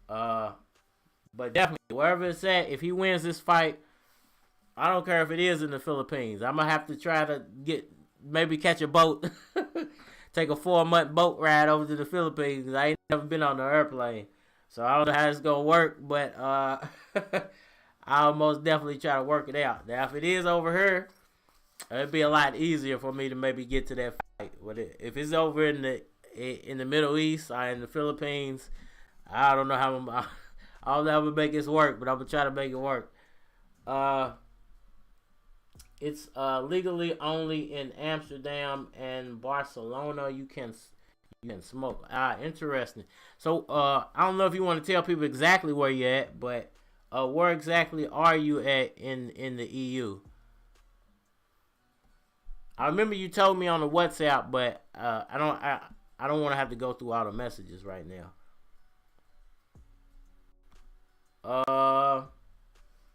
But definitely, wherever it's at, if he wins this fight, I don't care if it is in the Philippines. I'm going to have to try to maybe catch a boat, take a 4-month boat ride over to the Philippines. I ain't never been on the airplane, so I don't know how it's going to work, but I'll most definitely try to work it out. Now, if it is over here, it'd be a lot easier for me to maybe get to that fight. But if it's over in the Middle East or in the Philippines, I don't know how I'm gonna make this work, but I'm gonna try to make it work. It's legally only in Amsterdam and Barcelona. You can smoke. Interesting. So I don't know if you want to tell people exactly where you're at, but where exactly are you at in the EU? I remember you told me on the WhatsApp, but I don't want to have to go through all the messages right now.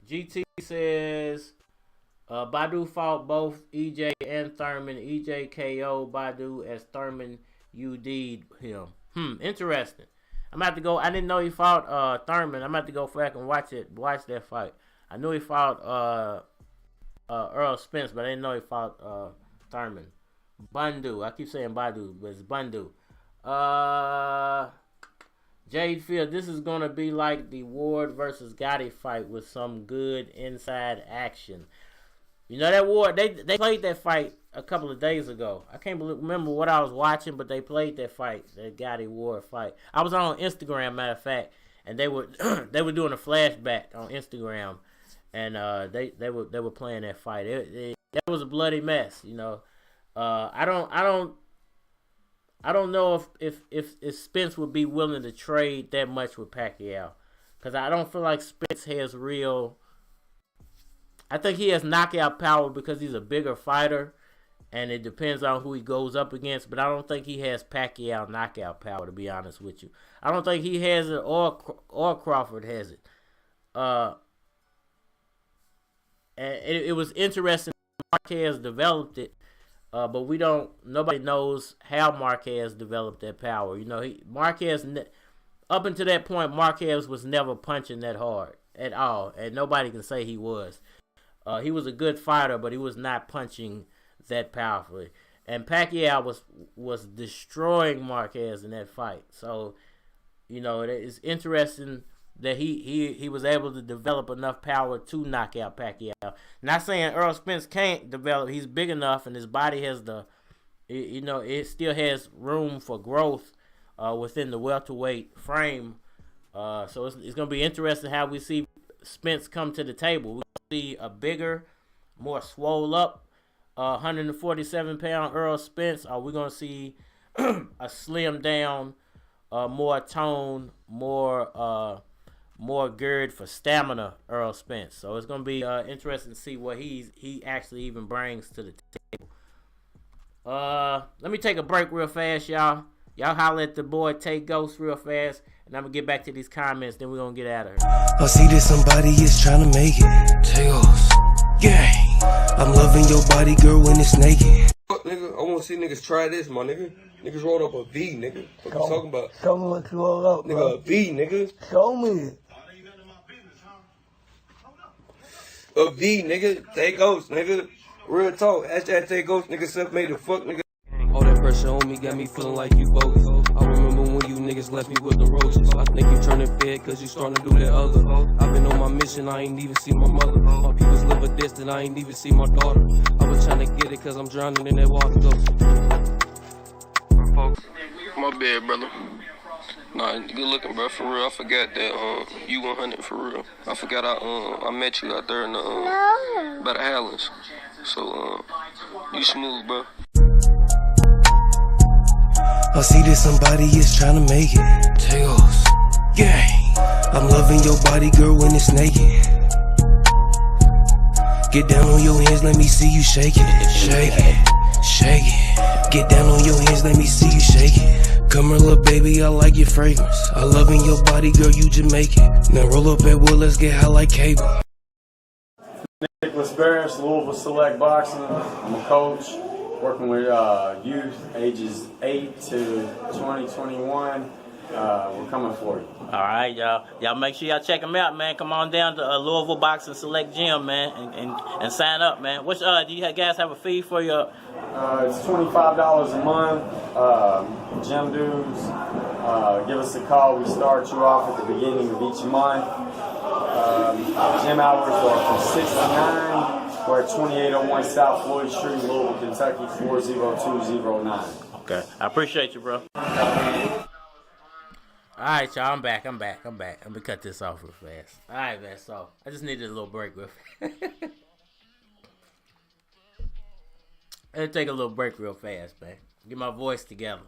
GT says Badu fought both EJ and Thurman. EJ KO Badu as Thurman UD'd him. Interesting. I'm about to go. I didn't know he fought Thurman. I'm about to go back and watch that fight. I knew he fought Errol Spence, but I didn't know he fought Thurman. Bundu. I keep saying Badu, but it's Bundu. Jade Field, this is going to be like the Ward versus Gotti fight with some good inside action. You know that Ward, they played that fight a couple of days ago. I can't remember what I was watching, but they played that fight, that Gotti Ward fight. I was on Instagram, matter of fact, and they were doing a flashback on Instagram, and they were playing that fight. That was a bloody mess, you know. I don't know if Spence would be willing to trade that much with Pacquiao, because I don't feel like Spence has real. I think he has knockout power because he's a bigger fighter, and it depends on who he goes up against. But I don't think he has Pacquiao knockout power, to be honest with you. I don't think he has it, or Crawford has it. And it was interesting. Marquez developed it. But nobody knows how Marquez developed that power. You know, Marquez, up until that point, Marquez was never punching that hard at all. And nobody can say he was. He was a good fighter, but he was not punching that powerfully. And Pacquiao was destroying Marquez in that fight. So, you know, it's interesting that he was able to develop enough power to knock out Pacquiao. Not saying Errol Spence can't develop. He's big enough, and his body has it still has room for growth within the welterweight frame. So it's going to be interesting how we see Spence come to the table. We see a bigger, more swole up 147-pound Errol Spence. Are we going to see a slim down, more tone, more gird for stamina Errol Spence? So it's going to be interesting to see what he actually even brings to the table. Let me take a break real fast, y'all. Y'all holler at the boy Take Ghost real fast, and I'm gonna get back to these comments. Then we're gonna get out of here. I see that somebody is trying to make it. Tails, gang. I'm loving your body, girl, when it's naked. Fuck, nigga, I want to see niggas try this, my nigga. Niggas rolled up a V, nigga. What you talking about? Show me what you roll up, Nigga, bro. a V, nigga. Show me. A V, nigga. Take Ghost, nigga. Real talk. Hashtag Take Ghost, nigga. Self-made the fuck, nigga. All that pressure on me got me feeling like you bogus. I remember when you niggas left me with the roses. I think you turning fed cause you starting to do that other. I've been on my mission, I ain't even see my mother. My peoples live a distant, I ain't even see my daughter. I was trying to get it cause I'm drowning in that water though. My bad, brother. Nah, good looking, bro. For real, I forgot that you 100 for real. I forgot I met you out there in the by the Highlands. So you smooth, bro. I see that somebody is trying to make it. Tails, gang. I'm loving your body, girl, when it's naked. Get down on your hands, let me see you shake it. Shake it, shake it. Get down on your hands, let me see you shake it. Come here, little baby, I like your fragrance. I loving your body, girl, you Jamaican. Now roll up at Will, let's get high like cable. Nicholas Barris, Louisville Select Boxing. I'm a coach working with youth ages 8 to 20, 21. We're coming for you. All right, y'all. Y'all make sure y'all check him out, man. Come on down to Louisville Boxing Select Gym, man, and sign up, man. Which do you guys have a fee for your? It's $25 a month. Gym dues. Give us a call. We start you off at the beginning of each month. Gym hours are from 6 to 9. We're at 2801 South Floyd Street, Louisville, Kentucky, 40209. Okay, I appreciate you, bro. All right, y'all. I'm back. I'm gonna cut this off real fast. All right, man. So I just needed a little break real fast. I had to take a little break real fast, man. Get my voice together.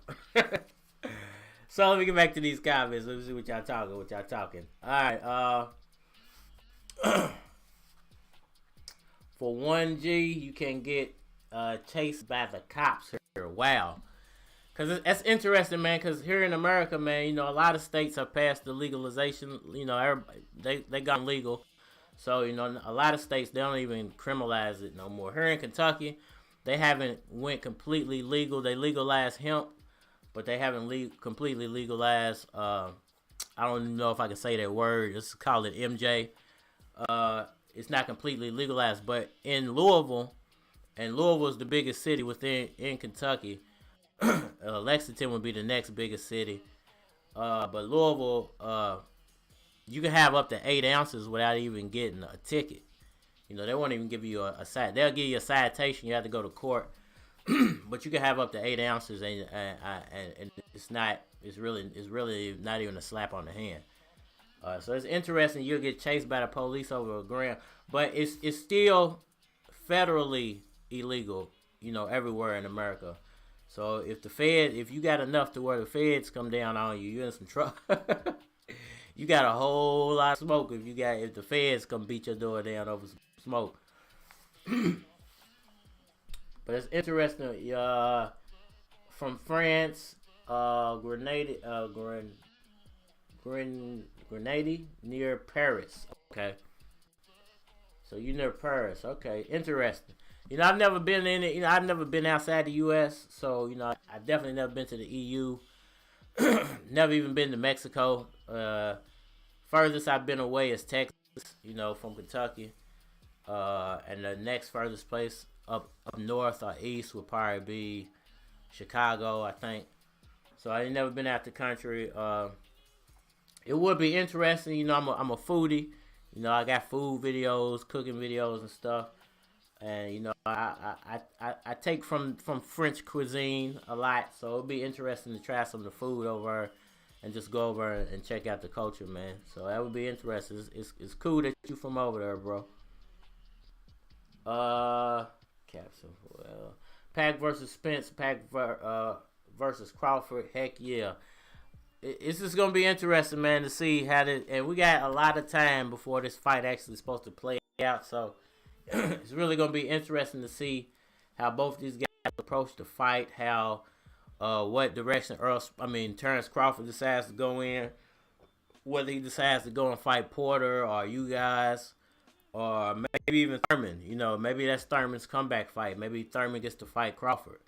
So let me get back to these comments. Let me see what y'all talking. All right. For 1G, you can get chased by the cops here. Wow. Because that's interesting, man, because here in America, man, you know, a lot of states have passed the legalization. You know, they got legal. So, you know, a lot of states, they don't even criminalize it no more. Here in Kentucky, they haven't went completely legal. They legalized hemp, but they haven't completely legalized, I don't even know if I can say that word. Let's call it MJ. It's not completely legalized, but in Louisville, and Louisville is the biggest city in Kentucky. Lexington would be the next biggest city. But Louisville, you can have up to 8 ounces without even getting a ticket. You know, they won't even give you a cite. They'll give you a citation. You have to go to court. But you can have up to 8 ounces, and it's really not even a slap on the hand. So it's interesting. You'll get chased by the police over a gram, but it's still federally illegal, you know, everywhere in America. So if you got enough to where the feds come down on you, you're in some trouble. You got a whole lot of smoke if the feds come beat your door down over some smoke. But it's interesting. From France, Grenade near Paris. Okay. So you near Paris. Okay, interesting. You know, I've never been in it. You know, I've never been outside the U.S. So, you know, I've definitely never been to the EU. Never even been to Mexico. Furthest I've been away is Texas, you know, from Kentucky. And the next furthest place up north or east would probably be Chicago, I think. So I ain't never been out the country. It would be interesting. You know, I'm a foodie. You know, I got food videos, cooking videos and stuff. And, you know, I take from French cuisine a lot. So it'll be interesting to try some of the food over and just go over and check out the culture, man. So that would be interesting. It's cool that you from over there, bro. Capsule. Well, Pac versus Spence. Pac versus Crawford. Heck yeah. It's just going to be interesting, man, to see how and we got a lot of time before this fight actually is supposed to play out. So it's really going to be interesting to see how both these guys approach the fight, how what direction Terrence Crawford decides to go in, whether he decides to go and fight Porter or you guys, or maybe even Thurman. You know, maybe that's Thurman's comeback fight. Maybe Thurman gets to fight Crawford.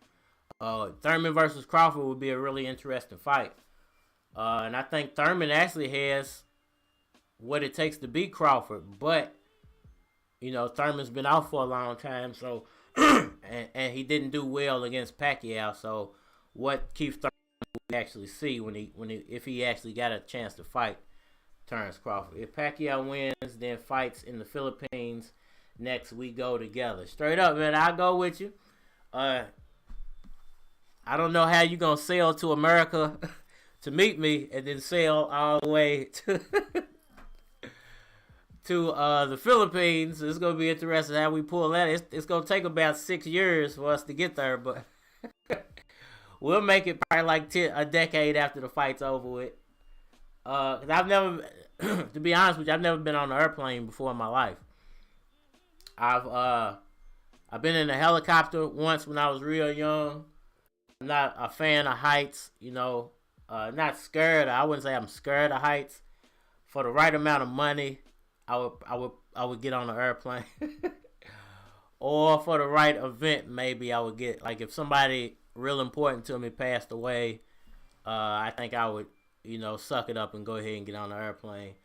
Thurman versus Crawford would be a really interesting fight. And I think Thurman actually has what it takes to beat Crawford, but you know, Thurman's been out for a long time, so and he didn't do well against Pacquiao. So what Keith Thurman will actually see if he actually got a chance to fight Terrence Crawford. If Pacquiao wins, then fights in the Philippines next, we go together. Straight up, man, I'll go with you. I don't know how you gonna sail to America to meet me and then sail all the way to the Philippines. It's gonna be interesting how we pull that. It's gonna take about 6 years for us to get there, but we'll make it probably like a decade after the fight's over with. Cause I've never, to be honest with you, I've never been on an airplane before in my life. I've been in a helicopter once when I was real young. I'm not a fan of heights, you know. Not scared. I wouldn't say I'm scared of heights. For the right amount of money, I would get on an airplane. Or for the right event, maybe I would get, like, if somebody real important to me passed away, I think I would, you know, suck it up and go ahead and get on the airplane.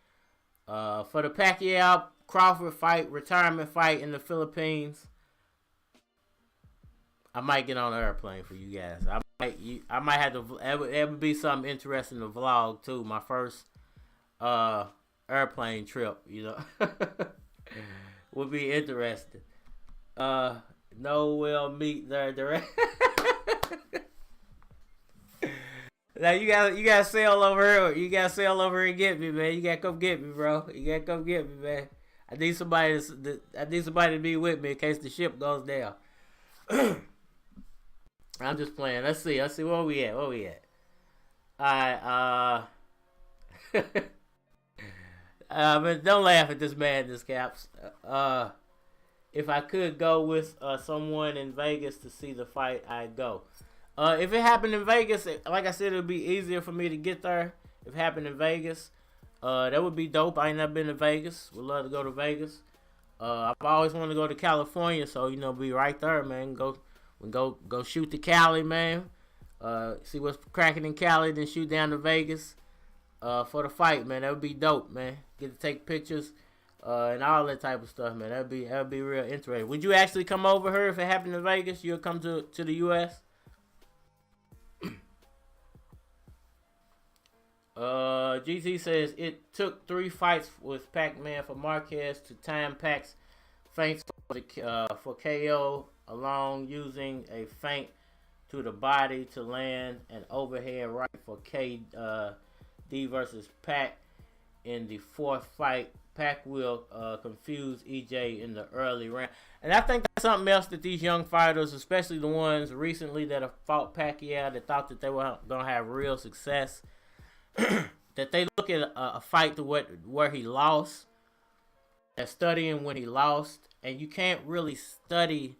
For the Pacquiao Crawford fight, retirement fight in the Philippines, I might get on an airplane for you guys. I might have to. It would be something interesting to vlog too. My first airplane trip, you know, would be interesting. No, we'll meet there direct. Now you gotta sail over here. You gotta sail over here and get me, man. You gotta come get me, bro. You gotta come get me, man. I need somebody to be with me in case the ship goes down. I'm just playing. Let's see where we at. Alright, but don't laugh at this madness, Caps. If I could go with someone in Vegas to see the fight, I'd go. If it happened in Vegas, like I said, it would be easier for me to get there. If it happened in Vegas, that would be dope. I ain't never been to Vegas. Would love to go to Vegas. I've always wanted to go to California, so you know, be right there, man. Go shoot to Cali, man. See what's cracking in Cali, then shoot down to Vegas for the fight, man. That would be dope, man. Get to take pictures and all that type of stuff, man. That'd be real interesting. Would you actually come over here if it happened in Vegas? You'll come to the U.S. GT says it took 3 fights with Pac-Man for Marquez to time Pac's feints for KO, along using a feint to the body to land an overhead right for KD versus Pac in the 4th fight. Pac will confuse EJ in the early round. And I think that's something else that these young fighters, especially the ones recently that have fought Pacquiao, that thought that they were going to have real success, that they look at a fight to where he lost, and studying when he lost, and you can't really study.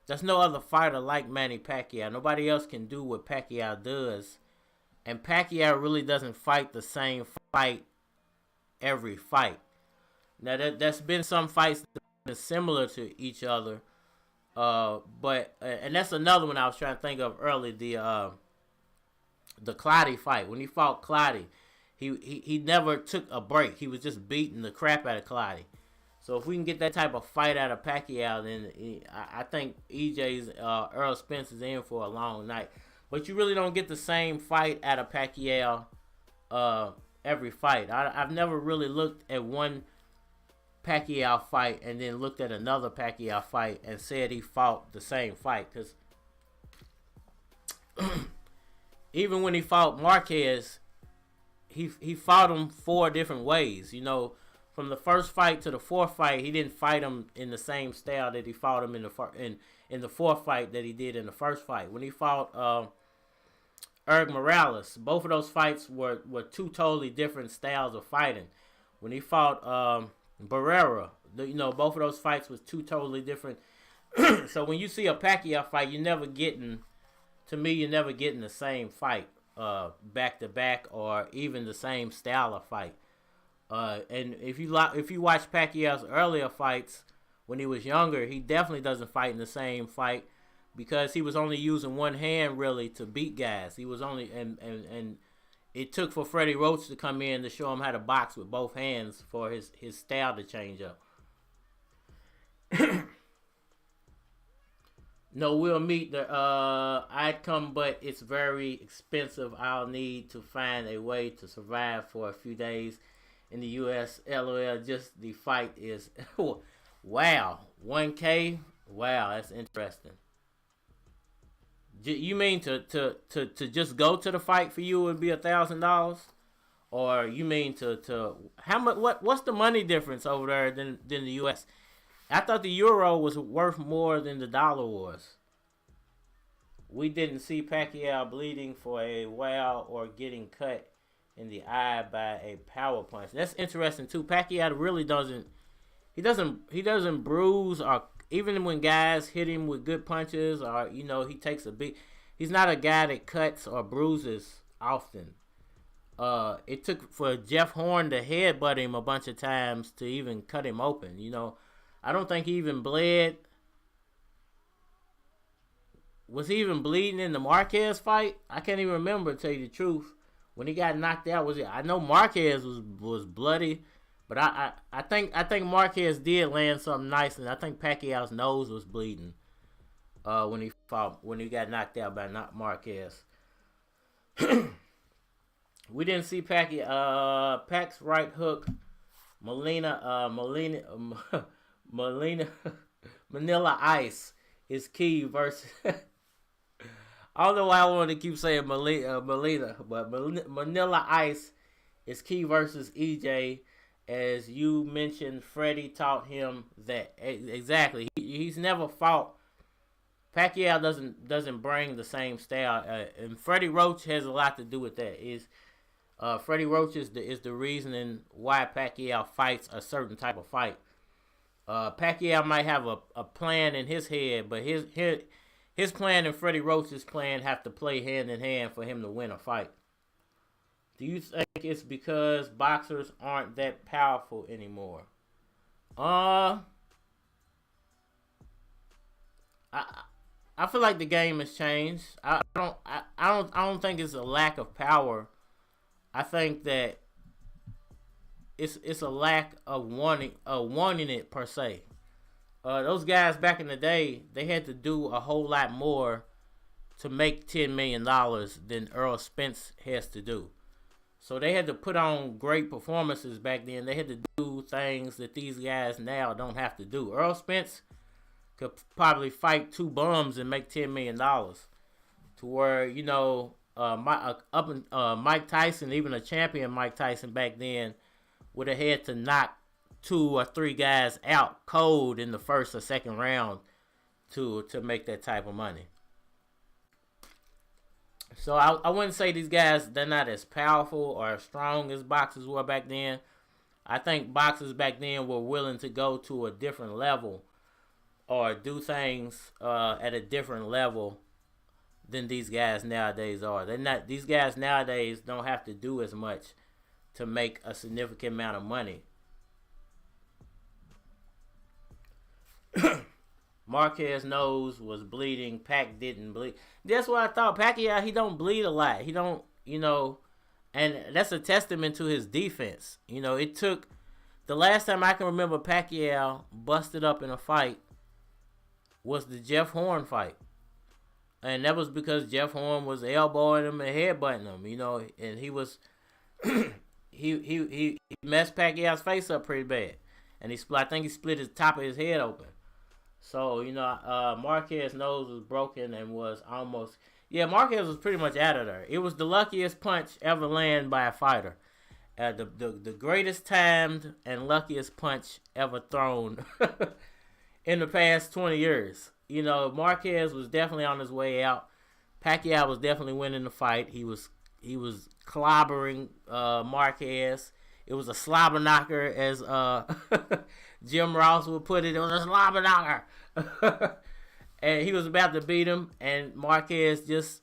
There's no other fighter like Manny Pacquiao. Nobody else can do what Pacquiao does, and Pacquiao really doesn't fight the same fight every fight. Now that's been some fights that have been similar to each other, but and that's another one I was trying to think of earlier. The Clottey fight, when he fought Clottey, he never took a break. He was just beating the crap out of Clottey. So if we can get that type of fight out of Pacquiao, then I think EJ's Errol Spence is in for a long night. But you really don't get the same fight out of Pacquiao every fight. I've never really looked at one Pacquiao fight and then looked at another Pacquiao fight and said he fought the same fight, because even when he fought Marquez, he fought him 4 different ways. You know, from the first fight to the 4th fight, he didn't fight him in the same style that he fought him in the 4th fight that he did in the first fight. When he fought Erg Morales, both of those fights were 2 totally different styles of fighting. When he fought Barrera, both of those fights was 2 totally different. So when you see a Pacquiao fight, you're never getting to me, you're never getting the same fight back to back, or even the same style of fight. And if you watch Pacquiao's earlier fights when he was younger, he definitely doesn't fight in the same fight because he was only using one hand really to beat guys. He was only and it took for Freddie Roach to come in to show him how to box with both hands for his style to change up. No, we'll meet the outcome, but it's very expensive. I'll need to find a way to survive for a few days in the U.S. LOL, just the fight is... Wow. 1K? Wow, that's interesting. You mean to just go to the fight for you would be $1,000? Or you mean to how much? What's the money difference over there than the U.S.? I thought the euro was worth more than the dollar was. We didn't see Pacquiao bleeding for a while or getting cut in the eye by a power punch. That's interesting too. Pacquiao really doesn't bruise, or even when guys hit him with good punches, or he takes a big. He's not a guy that cuts or bruises often. It took for Jeff Horn to headbutt him a bunch of times to even cut him open. I don't think he even bled. Was he even bleeding in the Marquez fight? I can't even remember, to tell you the truth. When he got knocked out, I know Marquez was bloody, but I think Marquez did land something nice, and I think Pacquiao's nose was bleeding when he got knocked out by Marquez. We didn't see Pac's right hook. Manila Ice is key versus. I don't know why I wanted to keep saying Melina, but Manila Ice is key versus EJ. As you mentioned, Freddie taught him that exactly. He's never fought. Pacquiao doesn't bring the same style, and Freddie Roach has a lot to do with that. Freddie Roach is the reasoning why Pacquiao fights a certain type of fight. Pacquiao might have a plan in his head, but his plan and Freddie Roach's plan have to play hand in hand for him to win a fight. Do you think it's because boxers aren't that powerful anymore? I feel like the game has changed. I don't think it's a lack of power. I think that it's a lack of wanting it per se. Those guys back in the day, they had to do a whole lot more to make $10 million than Errol Spence has to do. So they had to put on great performances back then. They had to do things that these guys now don't have to do. Errol Spence could probably fight two bums and make $10 million. To where, Mike Tyson, even a champion Mike Tyson back then, would have had to knock 2 or 3 guys out cold in the first or second round to make that type of money. So I wouldn't say these guys, they're not as powerful or as strong as boxers were back then. I think boxers back then were willing to go to a different level or do things at a different level than these guys nowadays are. These guys nowadays don't have to do as much to make a significant amount of money. Marquez's nose was bleeding. Pac didn't bleed. That's what I thought. Pacquiao, he don't bleed a lot. He don't, and that's a testament to his defense. It took, the last time I can remember Pacquiao busted up in a fight was the Jeff Horn fight. And that was because Jeff Horn was elbowing him and headbutting him, and he was, he messed Pacquiao's face up pretty bad. And I think he split his top of his head open. So, Marquez's nose was broken and was almost... Yeah, Marquez was pretty much out of there. It was the luckiest punch ever landed by a fighter. The greatest timed and luckiest punch ever thrown in the past 20 years. Marquez was definitely on his way out. Pacquiao was definitely winning the fight. He was clobbering Marquez. It was a slobber knocker, as Jim Ross would put it. It was a slobber knocker. and he was about to beat him, and Marquez just,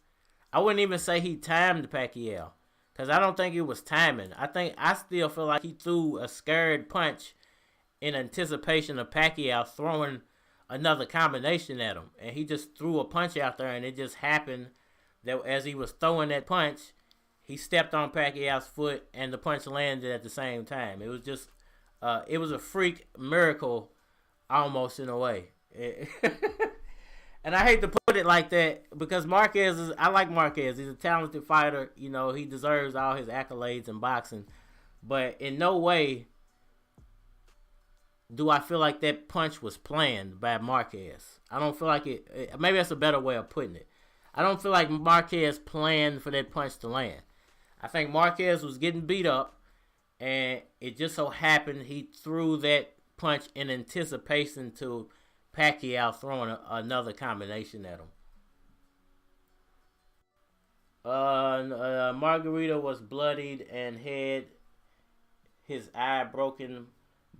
I wouldn't even say he timed Pacquiao, because I don't think it was timing. I still feel like he threw a scared punch in anticipation of Pacquiao throwing another combination at him, and he just threw a punch out there, and it just happened that as he was throwing that punch, he stepped on Pacquiao's foot, and the punch landed at the same time. It was just, it was a freak miracle, almost in a way. And I hate to put it like that because I like Marquez. He's a talented fighter. You know, he deserves all his accolades in boxing. But in no way do I feel like that punch was planned by Marquez. I don't feel like it. Maybe that's a better way of putting it. I don't feel like Marquez planned for that punch to land. I think Marquez was getting beat up, and it just so happened he threw that punch in anticipation to Pacquiao throwing another combination at him. Margarita was bloodied and had his eye broken,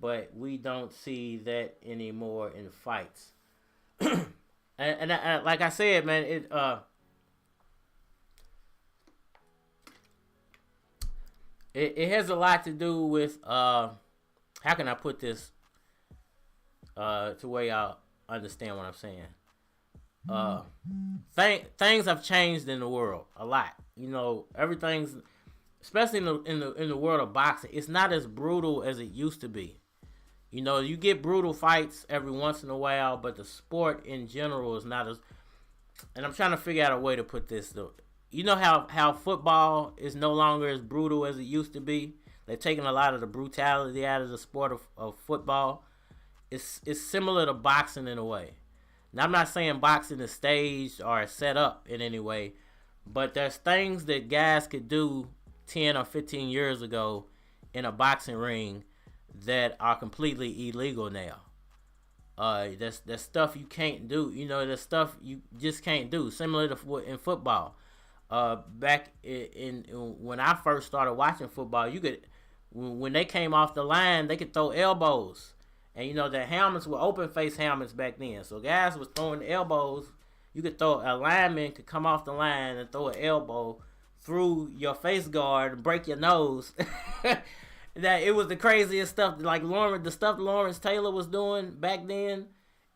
but we don't see that anymore in fights. and like I said, man, it has a lot to do with how can I put this to where y'all understand what I'm saying. Things have changed in the world a lot. You know, everything's, especially in the world of boxing, it's not as brutal as it used to be. You know, you get brutal fights every once in a while, but the sport in general is not as. And I'm trying to figure out a way to put this though. You know how football is no longer as brutal as it used to be. They've taken a lot of the brutality out of the sport of football. It's similar to boxing in a way. Now, I'm not saying boxing is staged or set up in any way, but there's things that guys could do 10 or 15 years ago in a boxing ring that are completely illegal now. There's stuff you can't do. You know, there's stuff you just can't do. Similar to in football. Back in when I first started watching football, you could, when they came off the line, they could throw elbows. And you know, the helmets were open face helmets back then. So guys was throwing elbows. You could throw, a lineman could come off the line and throw an elbow through your face guard and break your nose. That it was the craziest stuff. Like the stuff Lawrence Taylor was doing back then,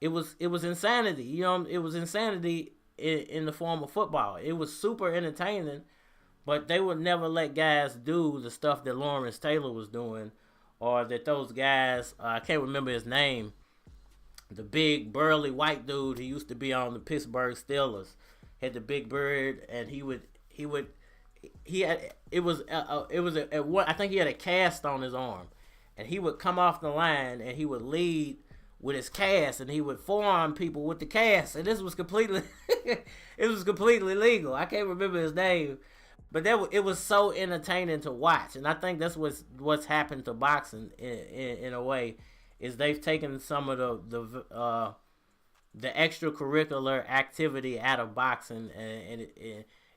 it was insanity. You know, it was insanity in the form of football. It was super entertaining, but they would never let guys do the stuff that Lawrence Taylor was doing, or that those guys, I can't remember his name, the big burly white dude who used to be on the Pittsburgh Steelers, had the big beard, and I think he had a cast on his arm, and he would come off the line and he would lead with his cast, and he would forearm people with the cast, and this was completely legal. I can't remember his name, but it was so entertaining to watch, and I think that's what's happened to boxing in a way, is they've taken some of the extracurricular activity out of boxing, and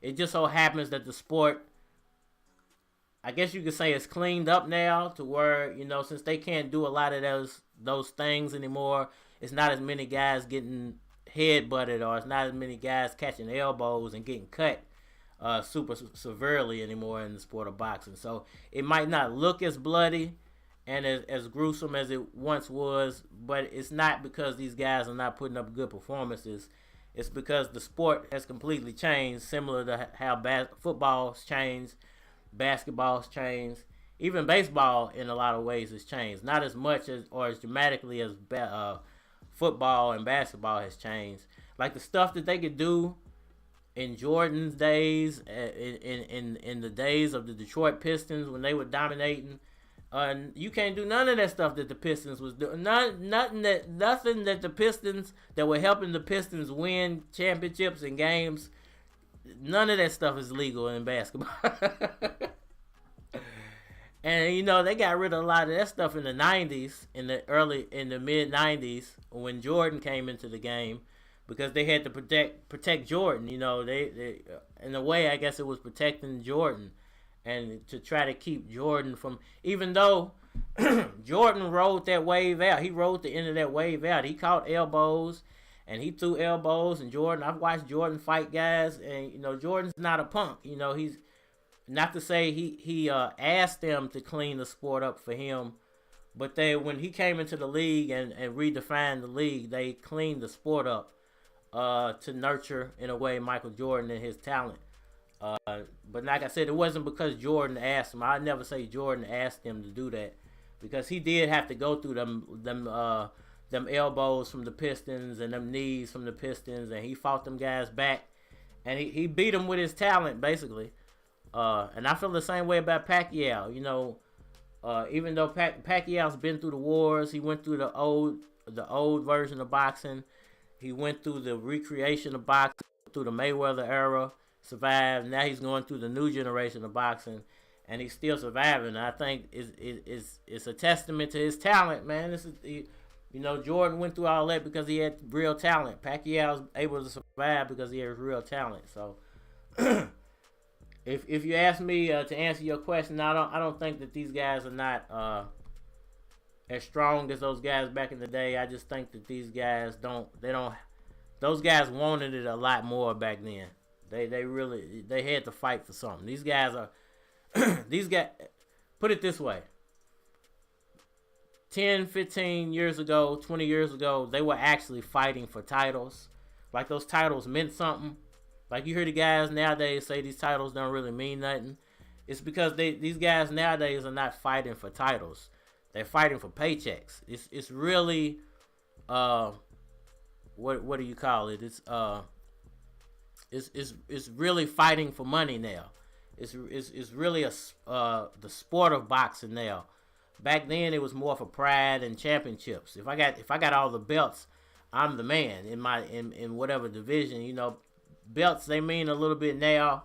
it just so happens that the sport, I guess you could say, it's cleaned up now to where, you know, since they can't do a lot of those things anymore, it's not as many guys getting head-butted, or it's not as many guys catching elbows and getting cut super severely anymore in the sport of boxing. So it might not look as bloody and as gruesome as it once was, but it's not because these guys are not putting up good performances. It's because the sport has completely changed, similar to how football's changed, basketball's changed, even baseball in a lot of ways has changed. Not as much as or as dramatically as football and basketball has changed. Like the stuff that they could do in Jordan's days, in the days of the Detroit Pistons when they were dominating, you can't do none of that stuff that the Pistons was doing. Nothing that the Pistons, that were helping the Pistons win championships and games. None of that stuff is legal in basketball. And you know, they got rid of a lot of that stuff in the 90s, in the mid 90s, when Jordan came into the game, because they had to protect Jordan. You know, they in a way, I guess it was protecting Jordan, and to try to keep Jordan from, even though Jordan rode that wave out, he rode the end of that wave out. He caught elbows, and he threw elbows. And Jordan, I've watched Jordan fight guys, and Jordan's not a punk. He's not to say he asked them to clean the sport up for him, but when he came into the league and redefined the league, they cleaned the sport up to nurture, in a way, Michael Jordan and his talent. But like I said, it wasn't because Jordan asked him. I'd never say Jordan asked him to do that, because he did have to go through them elbows from the Pistons and them knees from the Pistons, and he fought them guys back, and he beat them with his talent, basically. And I feel the same way about Pacquiao. Even though Pacquiao's been through the wars, he went through the old version of boxing. He went through the recreation of boxing, through the Mayweather era, survived. Now he's going through the new generation of boxing, and he's still surviving. I think it's a testament to his talent, man. Jordan went through all that because he had real talent. Pacquiao's able to survive because he has real talent. So, if you ask me to answer your question, I don't think that these guys are not as strong as those guys back in the day. I just think that these guys those guys wanted it a lot more back then. They had to fight for something. These guys are put it this way. 10, 15 years ago, 20 years ago, they were actually fighting for titles. Like, those titles meant something. Like, you hear the guys nowadays say these titles don't really mean nothing. It's because these guys nowadays are not fighting for titles. They're fighting for paychecks. It's really what do you call it? It's really fighting for money now. It's really the sport of boxing now. Back then it was more for pride and championships. If I got all the belts, I'm the man in whatever division. Belts, they mean a little bit now,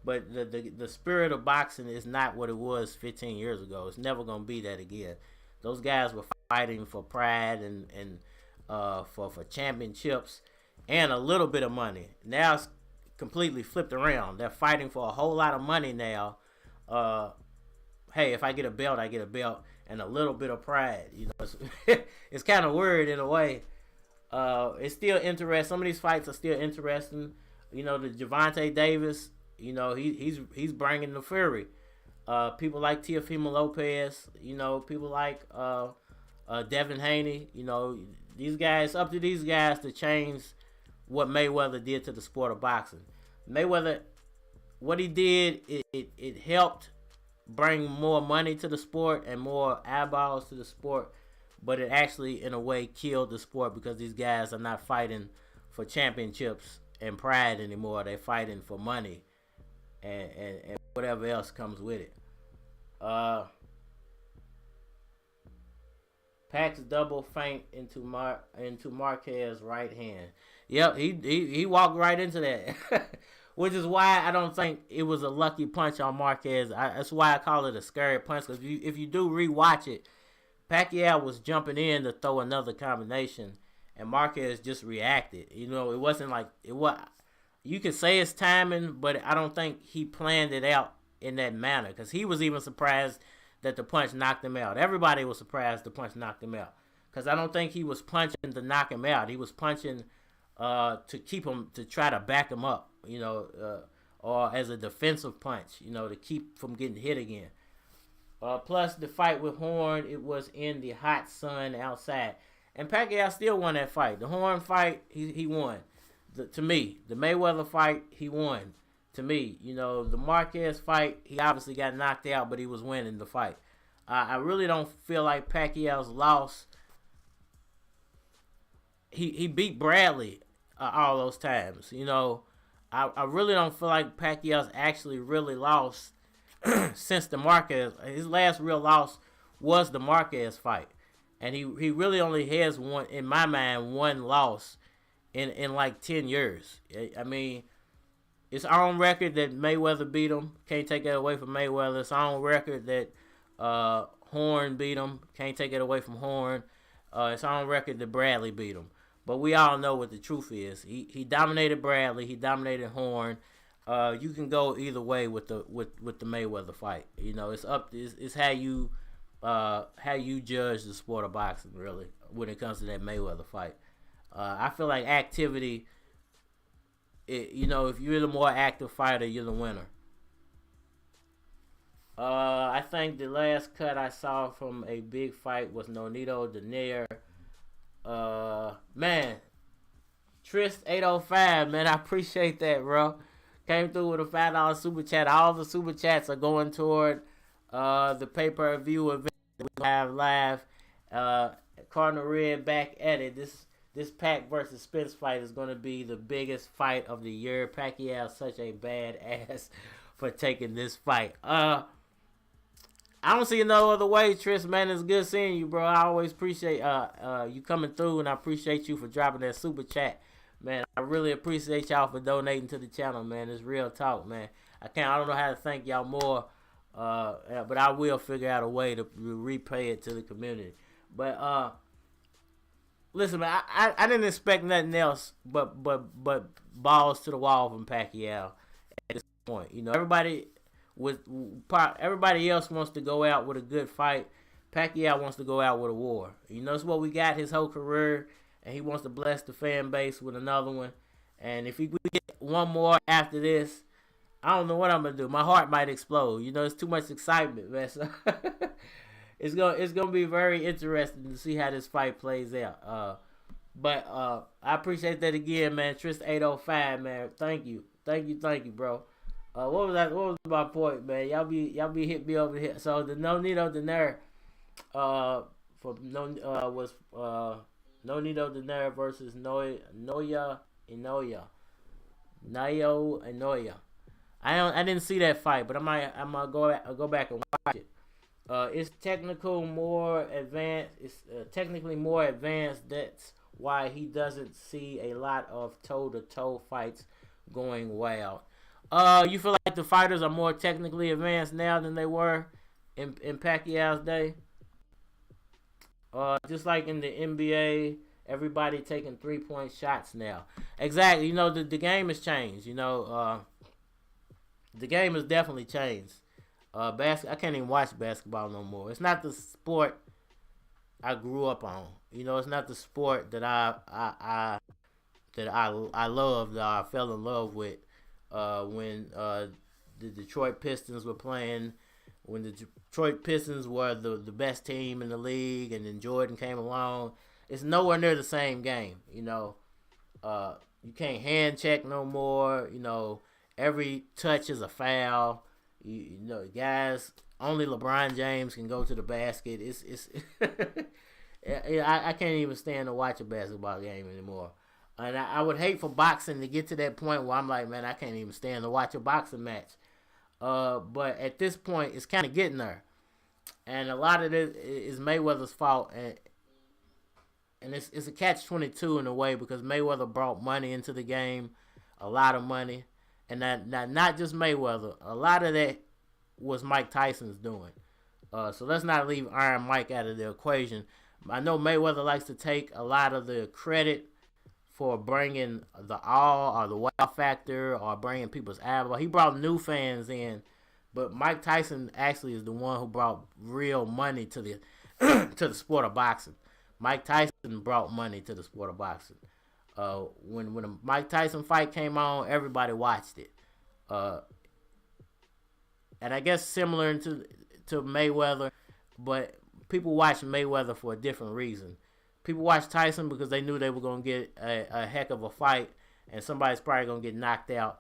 but the spirit of boxing is not what it was 15 years ago. It's never gonna be that again. Those guys were fighting for pride and for championships and a little bit of money. Now it's completely flipped around. They're fighting for a whole lot of money now. Hey, if I get a belt, I get a belt, and a little bit of pride. It's kind of weird in a way. It's still interesting. Some of these fights are still interesting. The Gervonta Davis, he's bringing the fury. People like Teofimo Lopez, people like Devin Haney, these guys, up to these guys to change what Mayweather did to the sport of boxing. Mayweather, what he did, it helped bring more money to the sport and more eyeballs to the sport, but it actually, in a way, killed the sport, because these guys are not fighting for championships and pride anymore. They're fighting for money and whatever else comes with it. Pac's double feint into Marquez's right hand. Yep, he walked right into that, which is why I don't think it was a lucky punch on Marquez. That's why I call it a scary punch, because if you do rewatch it, Pacquiao was jumping in to throw another combination, and Marquez just reacted. It wasn't like it was. You could say it's timing, but I don't think he planned it out in that manner, because he was even surprised that the punch knocked him out. Everybody was surprised the punch knocked him out, because I don't think he was punching to knock him out. He was punching to keep him, to try to back him up, or as a defensive punch, to keep from getting hit again. Plus the fight with Horn, it was in the hot sun outside, and Pacquiao still won that fight. The Horn fight, he won. To me, the Mayweather fight, he won. To me, the Marquez fight, he obviously got knocked out, but he was winning the fight. I really don't feel like Pacquiao's loss. He beat Bradley all those times. I really don't feel like Pacquiao's actually really lost since the Marquez. His last real loss was the Marquez fight, and he really only has one, in my mind, one loss in like 10 years. I mean, it's on record that Mayweather beat him. Can't take that away from Mayweather. It's on record that Horn beat him. Can't take it away from Horn. It's on record that Bradley beat him. But we all know what the truth is. He dominated Bradley. He dominated Horn. You can go either way with the Mayweather fight. It's up. It's how you judge the sport of boxing, really, when it comes to that Mayweather fight. I feel like activity, if you're the more active fighter, you're the winner. I think the last cut I saw from a big fight was Nonito Donaire. Man, Trist 805, man, I appreciate that, bro. Came through with a $5 super chat. All the super chats are going toward the pay-per-view event that we have live. Cardinal Red back at it. This Pac versus Spence fight is going to be the biggest fight of the year. Pacquiao such a bad ass for taking this fight. I don't see no other way, Tris, man. It's good seeing you, bro. I always appreciate you coming through, and I appreciate you for dropping that super chat, man. I really appreciate y'all for donating to the channel, man. It's real talk, man. I don't know how to thank y'all more, but I will figure out a way to repay it to the community. But listen, man, I didn't expect nothing else but balls to the wall from Pacquiao at this point. Everybody else wants to go out with a good fight. Pacquiao wants to go out with a war. It's what we got his whole career, and he wants to bless the fan base with another one. And if we get one more after this, I don't know what I'm gonna do. My heart might explode. It's too much excitement, man. So it's gonna be very interesting to see how this fight plays out. But I appreciate that again, man. Trist 805, man. Thank you, bro. What was my point, man? Y'all be hitting me over here. So the Nonito Donaire was Nonito Donaire versus Naoya Inoue. I didn't see that fight, but I'm gonna go back and watch it. It's technically more advanced. That's why he doesn't see a lot of toe-to-toe fights going wild. You feel like the fighters are more technically advanced now than they were in Pacquiao's day? Just like in the NBA, everybody taking 3-point shots now. Exactly. The game has changed. The game has definitely changed. I can't even watch basketball no more. It's not the sport I grew up on. It's not the sport that I loved, that I fell in love with. When the Detroit Pistons were playing, when the Detroit Pistons were the best team in the league, and then Jordan came along, it's nowhere near the same game. You can't hand check no more. Every touch is a foul. Guys, only LeBron James can go to the basket. It's I can't even stand to watch a basketball game anymore. And I would hate for boxing to get to that point where I'm like, man, I can't even stand to watch a boxing match. But at this point, it's kind of getting there. And a lot of it is Mayweather's fault. And it's a catch-22 in a way, because Mayweather brought money into the game, a lot of money. And not just Mayweather. A lot of that was Mike Tyson's doing. So let's not leave Iron Mike out of the equation. I know Mayweather likes to take a lot of the credit for bringing the awe or the wow factor, or bringing people's eyeball. He brought new fans in, but Mike Tyson actually is the one who brought real money to the to the sport of boxing. Mike Tyson brought money to the sport of boxing. When a Mike Tyson fight came on, everybody watched it. And I guess similar to Mayweather, but people watch Mayweather for a different reason. People watch Tyson because they knew they were going to get a heck of a fight, and somebody's probably going to get knocked out.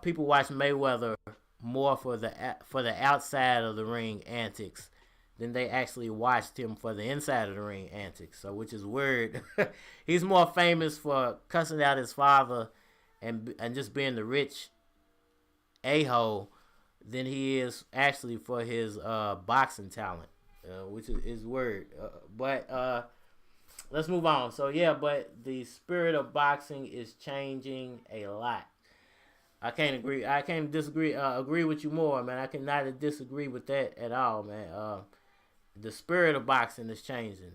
People watch Mayweather more for the outside of the ring antics than they actually watched him for the inside of the ring antics. So, which is weird. He's more famous for cussing out his father and just being the rich a-hole than he is actually for his boxing talent, which is weird. But let's move on. So yeah, but the spirit of boxing is changing a lot. I can't agree with you more, man. I can neither disagree with that at all, man. The spirit of boxing is changing.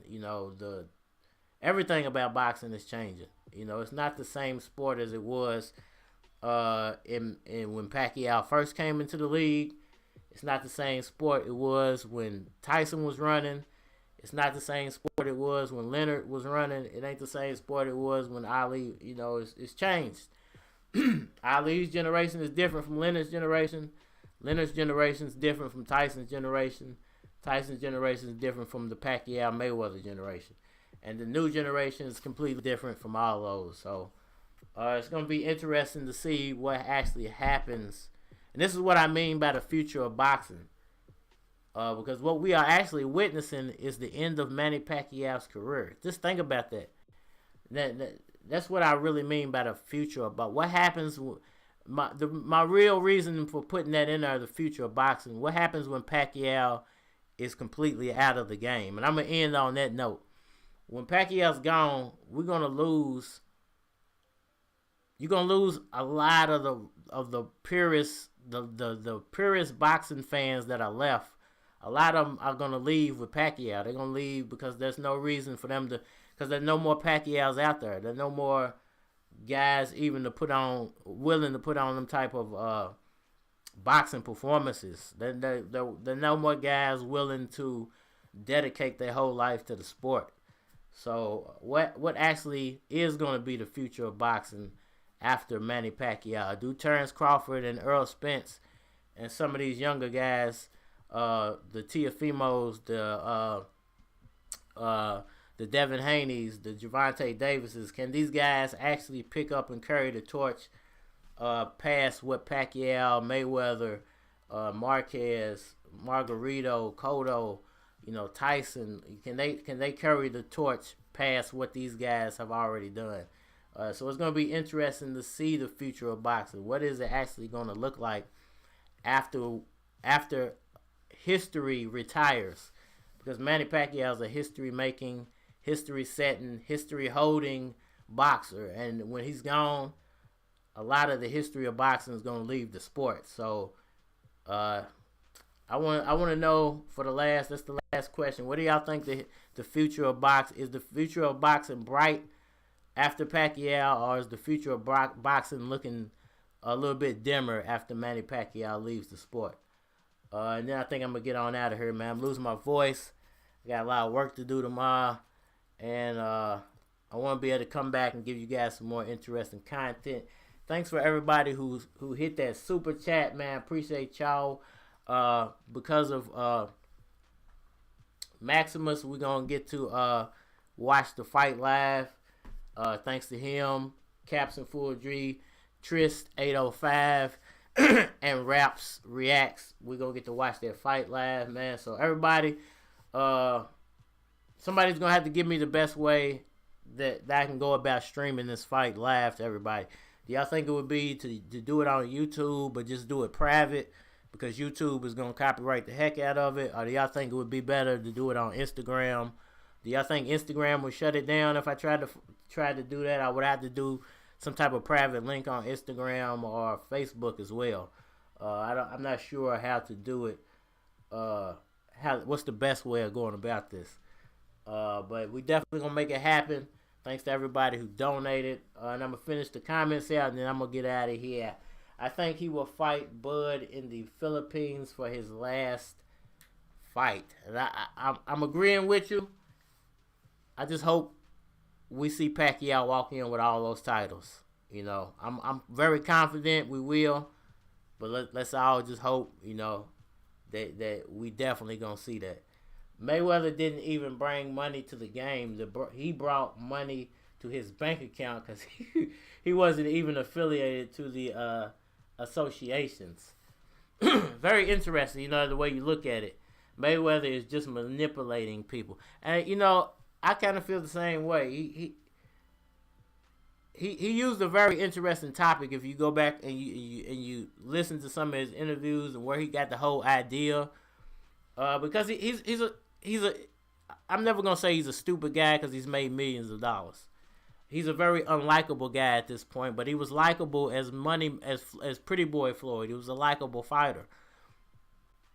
Everything about boxing is changing. It's not the same sport as it was in when Pacquiao first came into the league. It's not the same sport it was when Tyson was running. It's not the same sport sport it was when Leonard was running. It ain't the same sport it was when Ali. You know, it's changed. Ali's generation is different from Leonard's generation. Leonard's generation is different from Tyson's generation. Tyson's generation is different from the Pacquiao Mayweather generation. And the new generation is completely different from all those. So it's going to be interesting to see what actually happens. And this is what I mean by the future of boxing. Because what we are actually witnessing is the end of Manny Pacquiao's career. Just think about that. That's what I really mean by the future. About what happens. My real reason for putting that in there, the future of boxing. What happens when Pacquiao is completely out of the game? And I'm going to end on that note. When Pacquiao's gone, we're going to lose. You're going to lose a lot of the purest, the purest boxing fans that are left. A lot of them are going to leave with Pacquiao. They're going to leave because there's no reason for them to, because there's no more Pacquiaos out there. There's no more guys even willing to put on them type of boxing performances. There are no more guys willing to dedicate their whole life to the sport. So what actually is going to be the future of boxing after Manny Pacquiao? Do Terrence Crawford and Errol Spence and some of these younger guys, the Teofimos, the Devin Haneys, the Gervonta Davises, can these guys actually pick up and carry the torch past what Pacquiao, Mayweather, Marquez, Margarito, Cotto, Tyson, can they carry the torch past what these guys have already done? So it's going to be interesting to see the future of boxing. What is it actually going to look like after history retires? Because Manny Pacquiao is a history-making, history-setting, history-holding boxer. And when he's gone, a lot of the history of boxing is going to leave the sport. So I want to know that's the last question. What do y'all think the future of boxing is? The future of boxing bright after Pacquiao, or is the future of boxing looking a little bit dimmer after Manny Pacquiao leaves the sport? And then I think I'm going to get on out of here, man. I'm losing my voice. I got a lot of work to do tomorrow. And I want to be able to come back and give you guys some more interesting content. Thanks for everybody who hit that super chat, man. Appreciate y'all. Because of Maximus, we're going to get to watch the fight live. Thanks to him, Caps and Full G, Trist 805, and Raps Reacts. We're going to get to watch that fight live, man. So everybody, somebody's going to have to give me the best way that I can go about streaming this fight live to everybody. Do y'all think it would be to do it on YouTube or just do it private because YouTube is going to copyright the heck out of it? Or do y'all think it would be better to do it on Instagram? Do y'all think Instagram would shut it down if I tried to do that? I would have to do some type of private link on Instagram or Facebook as well. I'm not sure how to do it. What's the best way of going about this? But we definitely gonna make it happen. Thanks to everybody who donated. And I'm gonna finish the comments out, and then I'm gonna get out of here. I think he will fight Bud in the Philippines for his last fight. And I'm agreeing with you. I just hope we see Pacquiao walk in with all those titles. I'm very confident we will, but let's all just hope, that we definitely gonna see that. Mayweather didn't even bring money to the game. He brought money to his bank account because he wasn't even affiliated to the associations. Very interesting, the way you look at it. Mayweather is just manipulating people, and I kind of feel the same way. He used a very interesting topic. If you go back and you listen to some of his interviews and where he got the whole idea, because he's a I'm never gonna say he's a stupid guy because he's made millions of dollars. He's a very unlikable guy at this point, but he was likable as Pretty Boy Floyd. He was a likable fighter.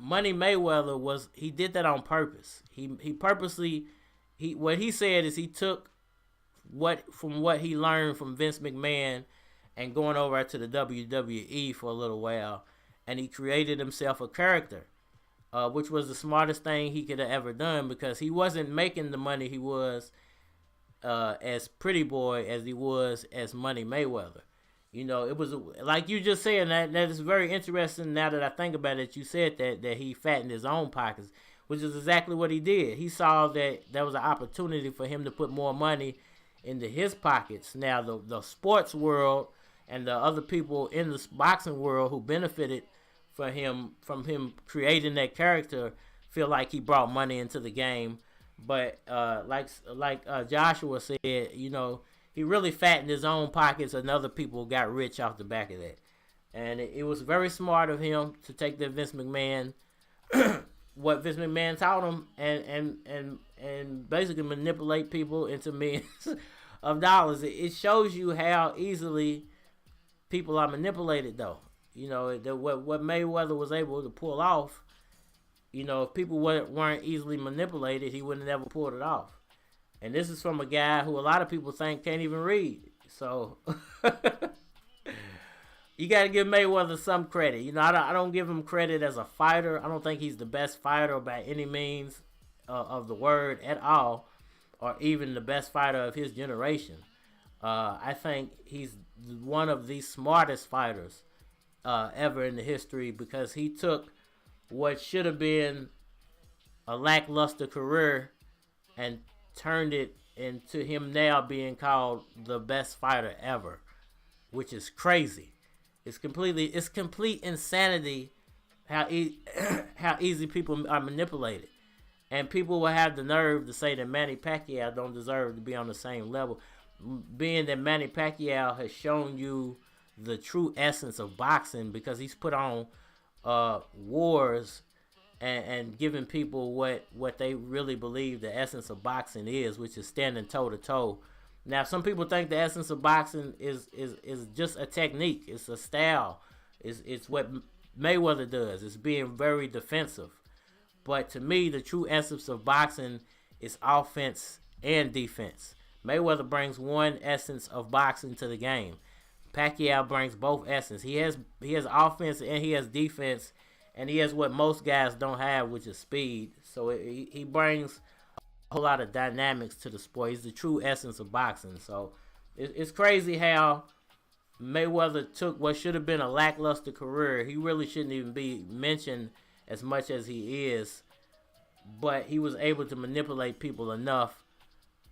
Money Mayweather he did that on purpose. He purposely. What he said is he took what he learned from Vince McMahon and going over to the WWE for a little while, and he created himself a character. which was the smartest thing he could have ever done because he wasn't making the money he was as Pretty Boy as he was as Money Mayweather. You know, it was like you just said, that is very interesting now that I think about it. You said that he fattened his own pockets, which is exactly what he did. He saw that there was an opportunity for him to put more money into his pockets. Now, the sports world and the other people in the boxing world who benefited from him creating that character feel like he brought money into the game. But like Joshua said, you know, he really fattened his own pockets, and other people got rich off the back of that. And it was very smart of him to take the Vince McMahon, what Vince McMahon taught him, and basically manipulate people into millions of dollars. It shows you how easily people are manipulated, though. You know, what Mayweather was able to pull off, you know, if people weren't easily manipulated, he wouldn't have ever pulled it off. And this is from a guy who a lot of people think can't even read. So you got to give Mayweather some credit. You know, I don't give him credit as a fighter. I don't think he's the best fighter by any means of the word at all, or even the best fighter of his generation. I think he's one of the smartest fighters ever in the history, because he took what should have been a lackluster career and turned it into him now being called the best fighter ever, which is crazy. It's complete insanity how easy people are manipulated, and people will have the nerve to say that Manny Pacquiao don't deserve to be on the same level, being that Manny Pacquiao has shown you the true essence of boxing, because he's put on wars and giving people what they really believe the essence of boxing is, which is standing toe to toe. Now, some people think the essence of boxing is just a technique, it's a style, it's what Mayweather does, it's being very defensive. But to me, the true essence of boxing is offense and defense. Mayweather brings one essence of boxing to the game. Pacquiao brings both essence. He has offense and he has defense, and he has what most guys don't have, which is speed. So he brings a whole lot of dynamics to the sport. He's the true essence of boxing. So it's crazy how Mayweather took what should have been a lackluster career. He really shouldn't even be mentioned as much as he is, but he was able to manipulate people enough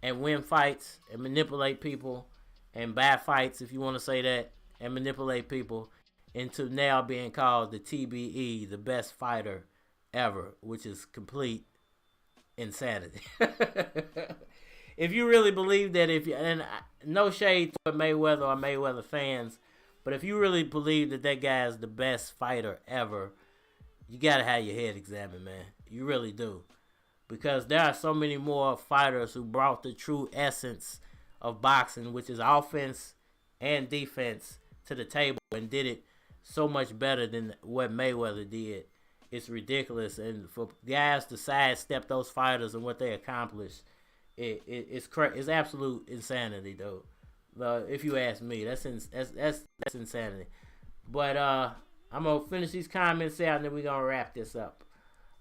and win fights and manipulate people and buy fights, if you want to say that, and manipulate people into now being called the TBE, the best fighter ever, which is complete insanity. If you really believe that, and no shade to Mayweather or Mayweather fans, but if you really believe that guy is the best fighter ever, you gotta have your head examined, man. You really do, because there are so many more fighters who brought the true essence of boxing, which is offense and defense, to the table, and did it so much better than what Mayweather did. It's ridiculous, and for guys to sidestep those fighters and what they accomplished, it's absolute insanity, though. If you ask me, that's insanity. But I'm gonna finish these comments out, and then we're gonna wrap this up.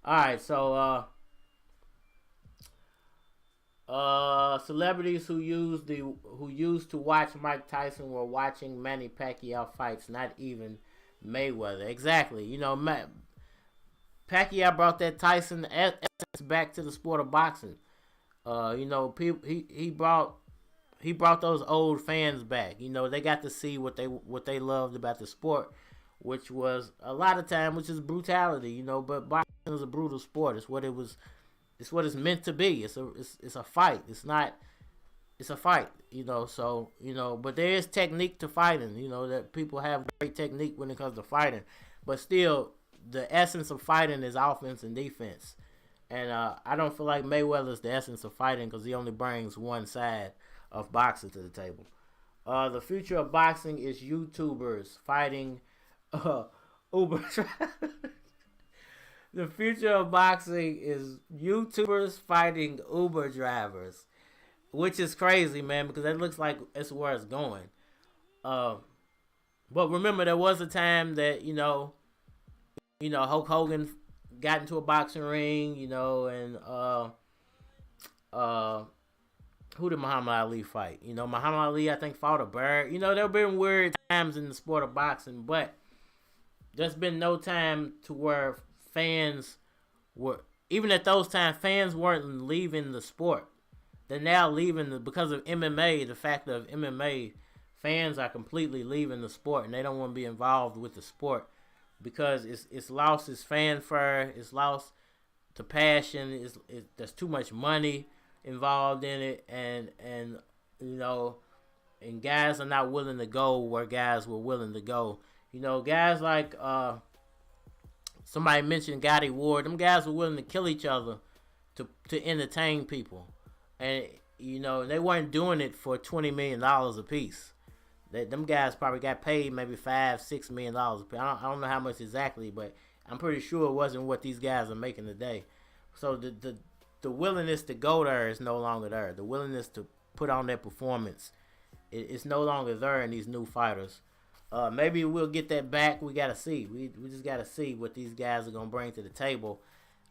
All right, so celebrities who used to watch Mike Tyson were watching Manny Pacquiao fights, not even Mayweather. Exactly. You know, Pacquiao brought that Tyson essence back to the sport of boxing. You know, he brought those old fans back. You know, they got to see what they loved about the sport, which was a lot of time, which is brutality. You know, but boxing is a brutal sport. It's what it was. It's what it's meant to be. It's a fight. It's a fight, you know. So, you know, but there is technique to fighting. You know, that people have great technique when it comes to fighting, but still, the essence of fighting is offense and defense. And I don't feel like Mayweather is the essence of fighting, because he only brings one side of boxing to the table. The future of boxing is YouTubers fighting Uber. The future of boxing is YouTubers fighting Uber drivers, which is crazy, man, because that looks like it's where it's going. But remember, there was a time that, you know, Hulk Hogan got into a boxing ring, you know, and who did Muhammad Ali fight? You know, Muhammad Ali, I think, fought a bear. You know, there have been weird times in the sport of boxing, but there's been no time to where fans were, even at those times, fans weren't leaving the sport. They're now leaving because of MMA, the fact of MMA, fans are completely leaving the sport, and they don't want to be involved with the sport because it's lost its fanfare, it's lost the passion, there's too much money involved in it, and you know, and guys are not willing to go where guys were willing to go. You know, guys like somebody mentioned Gotti Ward. Them guys were willing to kill each other to entertain people, and you know, they weren't doing it for $20 million a piece. Them guys probably got paid maybe $5-6 million a piece. I don't know how much exactly, but I'm pretty sure it wasn't what these guys are making today. So the willingness to go there is no longer there. The willingness to put on their performance, it's no longer there in these new fighters. Maybe we'll get that back. We gotta see. We just gotta see what these guys are gonna bring to the table.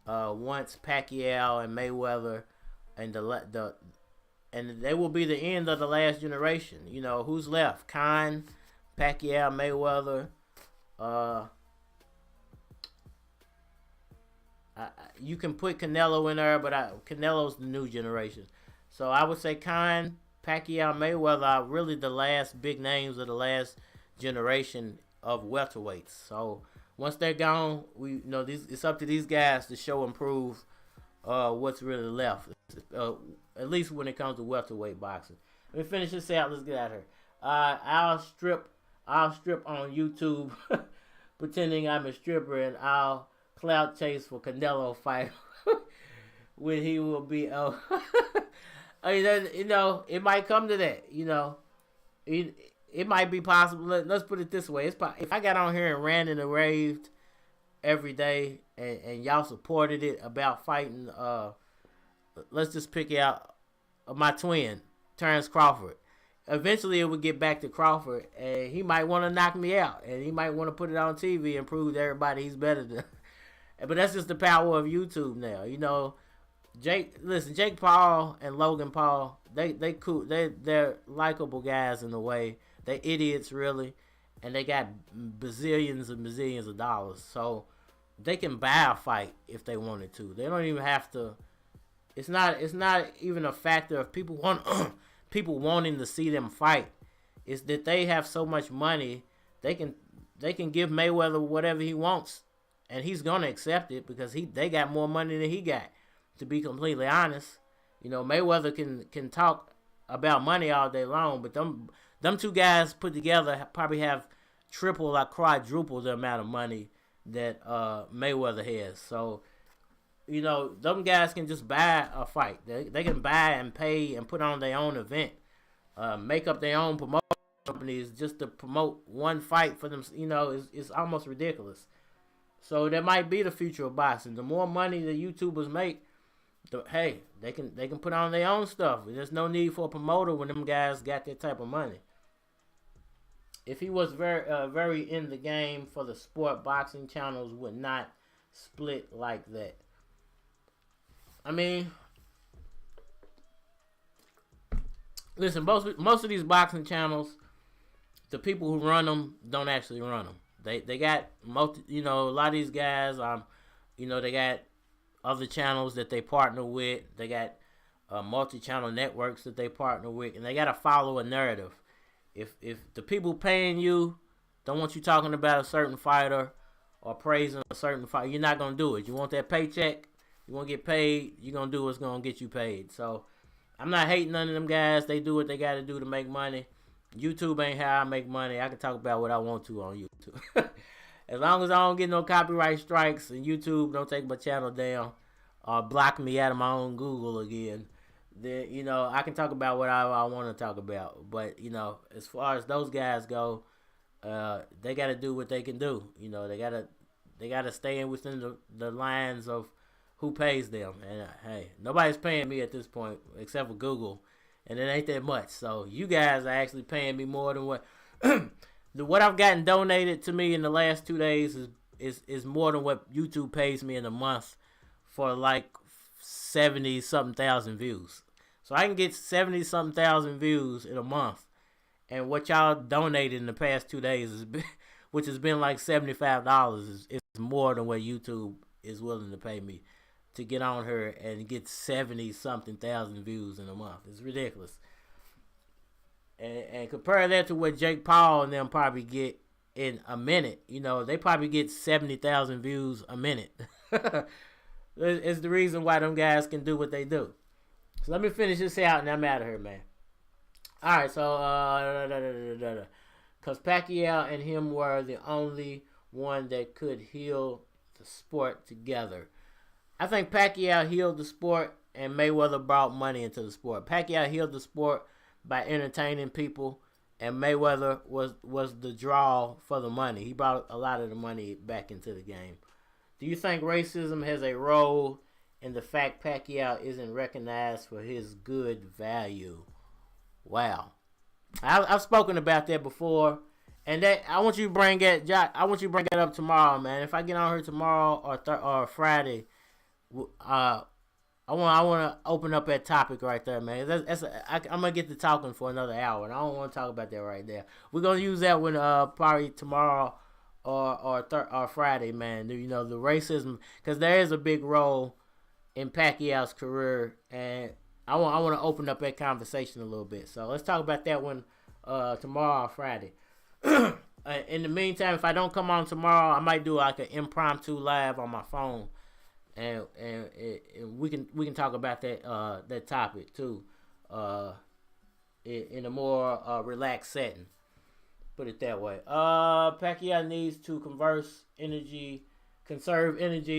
Once Pacquiao and Mayweather and they will be the end of the last generation. You know, who's left? Khan, Pacquiao, Mayweather. You can put Canelo in there, but Canelo's the new generation. So I would say Khan, Pacquiao, Mayweather are really the last big names of the last generation of welterweights. So once they're gone, it's up to these guys to show and prove what's really left. At least when it comes to welterweight boxing. Let me finish this out. Let's get out of here. I'll strip on YouTube, pretending I'm a stripper, and I'll clout chase for Canelo fight when he will be. You know, it might come to that. You know, it might be possible. Let's put it this way: if I got on here and ranted and raved every day, and y'all supported it about fighting, let's just pick out my twin, Terrence Crawford. Eventually, it would get back to Crawford, and he might want to knock me out, and he might want to put it on TV and prove to everybody he's better than. But that's just the power of YouTube now. You know, Jake Paul and Logan Paul, they cool. They're likable guys in a way. They idiots really, and they got bazillions and bazillions of dollars, so they can buy a fight if they wanted to. They don't even have to. It's not even a factor of people wanting to see them fight. It's that they have so much money, they can give Mayweather whatever he wants, and he's gonna accept it because they got more money than he got. To be completely honest, you know, Mayweather can talk about money all day long, but them two guys put together probably have triple or quadruple the amount of money that Mayweather has. So, you know, them guys can just buy a fight. They can buy and pay and put on their own event, make up their own promotion companies just to promote one fight for them. You know, it's almost ridiculous. So that might be the future of boxing. The more money the YouTubers make, they can put on their own stuff. There's no need for a promoter when them guys got that type of money. If he was very in the game for the sport, boxing channels would not split like that. I mean, listen, most of these boxing channels, the people who run them don't actually run them. They got a lot of these guys, they got other channels that they partner with. They got multi-channel networks that they partner with, and they got to follow a narrative. If the people paying you don't want you talking about a certain fighter or praising a certain fighter, you're not going to do it. You want that paycheck, you want to get paid, you're going to do what's going to get you paid. So I'm not hating none of them guys. They do what they got to do to make money. YouTube ain't how I make money. I can talk about what I want to on YouTube. As long as I don't get no copyright strikes and YouTube don't take my channel down or block me out of my own Google again, then, I can talk about what I want to talk about. But, as far as those guys go, they got to do what they can do. They got to stay in within the lines of who pays them. And, hey, nobody's paying me at this point except for Google. And it ain't that much. So you guys are actually paying me more than what I've gotten donated to me in the last 2 days has is more than what YouTube pays me in a month for like 70 something thousand views. So I can get 70 something thousand views in a month, and what y'all donated in the past 2 days is, which has been like $75, is more than what YouTube is willing to pay me to get on her and get 70 something thousand views in a month. It's ridiculous. And compare that to what Jake Paul and them probably get in a minute. You know, they probably get 70,000 views a minute. It's the reason why them guys can do what they do. So let me finish this out and I'm out of here, man. Alright, so because Pacquiao and him were the only one that could heal the sport together. I think Pacquiao healed the sport and Mayweather brought money into the sport. Pacquiao healed the sport by entertaining people, and Mayweather was the draw for the money. He brought a lot of the money back into the game. Do you think racism has a role in the fact Pacquiao isn't recognized for his good value? Wow, I've spoken about that before, and that I want you to bring it. I want you to bring that up tomorrow, man. If I get on here tomorrow or Friday, I want to open up that topic right there, man. I'm gonna get to talking for another hour, and I don't want to talk about that right there. We're gonna use that when probably tomorrow or Friday, man. You know, the racism, because there is a big role in Pacquiao's career, and I want to open up that conversation a little bit. So let's talk about that one tomorrow or Friday. In the meantime, if I don't come on tomorrow, I might do like an impromptu live on my phone. And we can talk about that topic too, in a more relaxed setting. Put it that way. Pacquiao needs to conserve energy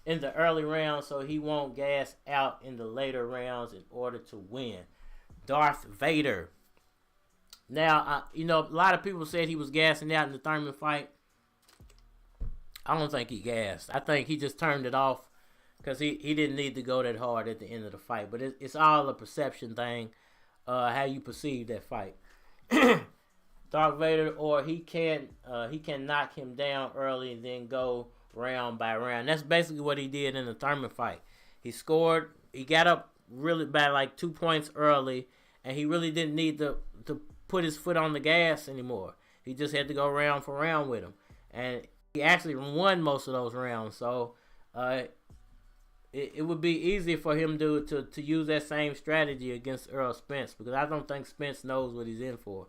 in the early rounds so he won't gas out in the later rounds in order to win. Darth Vader. Now, a lot of people said he was gassing out in the Thurman fight. I don't think he gassed. I think he just turned it off because he didn't need to go that hard at the end of the fight. But it's all a perception thing, how you perceive that fight. Darth Vader, or he can knock him down early and then go round by round. That's basically what he did in the Thurman fight. He scored. He got up really by like 2 points early, and he really didn't need to put his foot on the gas anymore. He just had to go round for round with him, and he actually won most of those rounds. So it would be easy for him to use that same strategy against Errol Spence, because I don't think Spence knows what he's in for.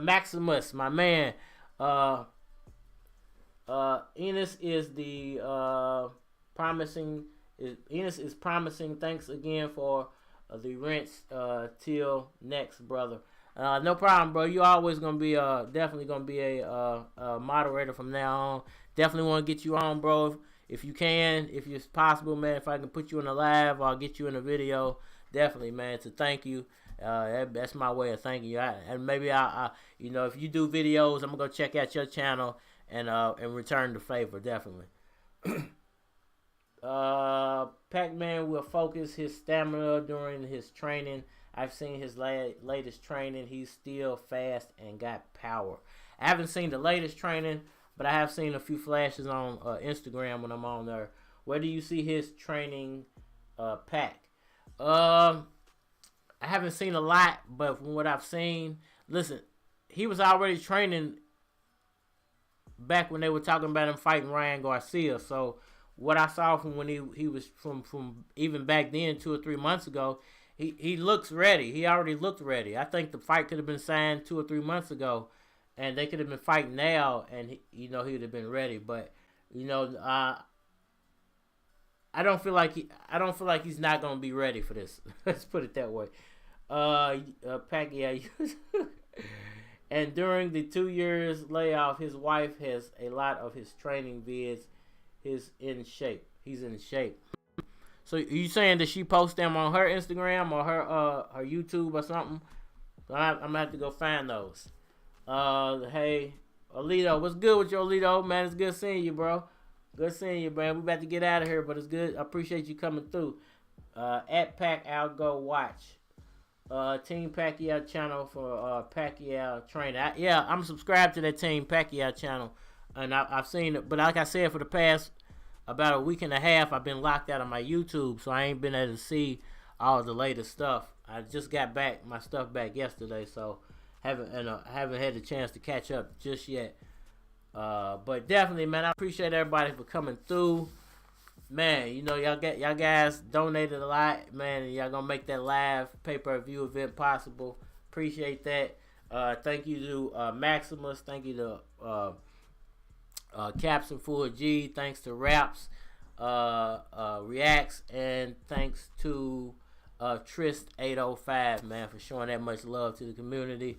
Maximus, my man. Enos is promising. Enos is promising. Thanks again for the rents. Till next, brother. No problem, bro. You always gonna be definitely gonna be a moderator from now on. Definitely want to get you on, bro. If you can, if it's possible, man. If I can put you in a live, or I'll get you in a video. Definitely, man. To thank you. That's my way of thanking you. And maybe I if you do videos, I'm gonna go check out your channel and return the favor. Definitely. Pac-Man will focus his stamina during his training. I've seen his latest training. He's still fast and got power. I haven't seen the latest training, but I have seen a few flashes on Instagram when I'm on there. Where do you see his training, Pac? I haven't seen a lot, but from what I've seen, listen, he was already training back when they were talking about him fighting Ryan Garcia. So what I saw from when he was from even back then 2 or 3 months ago, he looks ready. He already looked ready. I think the fight could have been signed 2 or 3 months ago, and they could have been fighting now, and he would have been ready. But I don't feel like he's not gonna be ready for this. Let's put it that way. Pacquiao. And during the 2 years layoff, his wife has a lot of his training vids. He's in shape. So you saying that she posts them on her Instagram or her YouTube or something? I'm gonna have to go find those. Hey, Alito, what's good with you, Alito? Man, it's good seeing you, bro. Good seeing you, man. We about to get out of here, but it's good. I appreciate you coming through. At Pac, I'll go watch. Team Pacquiao channel for Pacquiao training. I'm subscribed to that Team Pacquiao channel. and I've seen it. But like I said, for the past about a week and a half, I've been locked out of my YouTube, so I ain't been able to see all the latest stuff. I just got my stuff back yesterday, so haven't had the chance to catch up just yet. But definitely, man, I appreciate everybody for coming through. Man, you know, y'all guys donated a lot, man, and y'all gonna make that live pay-per-view event possible. Appreciate that. Thank you to Maximus. Thank you to Caps and Full G. Thanks to Raps, Reacts, and thanks to Trist805, man, for showing that much love to the community.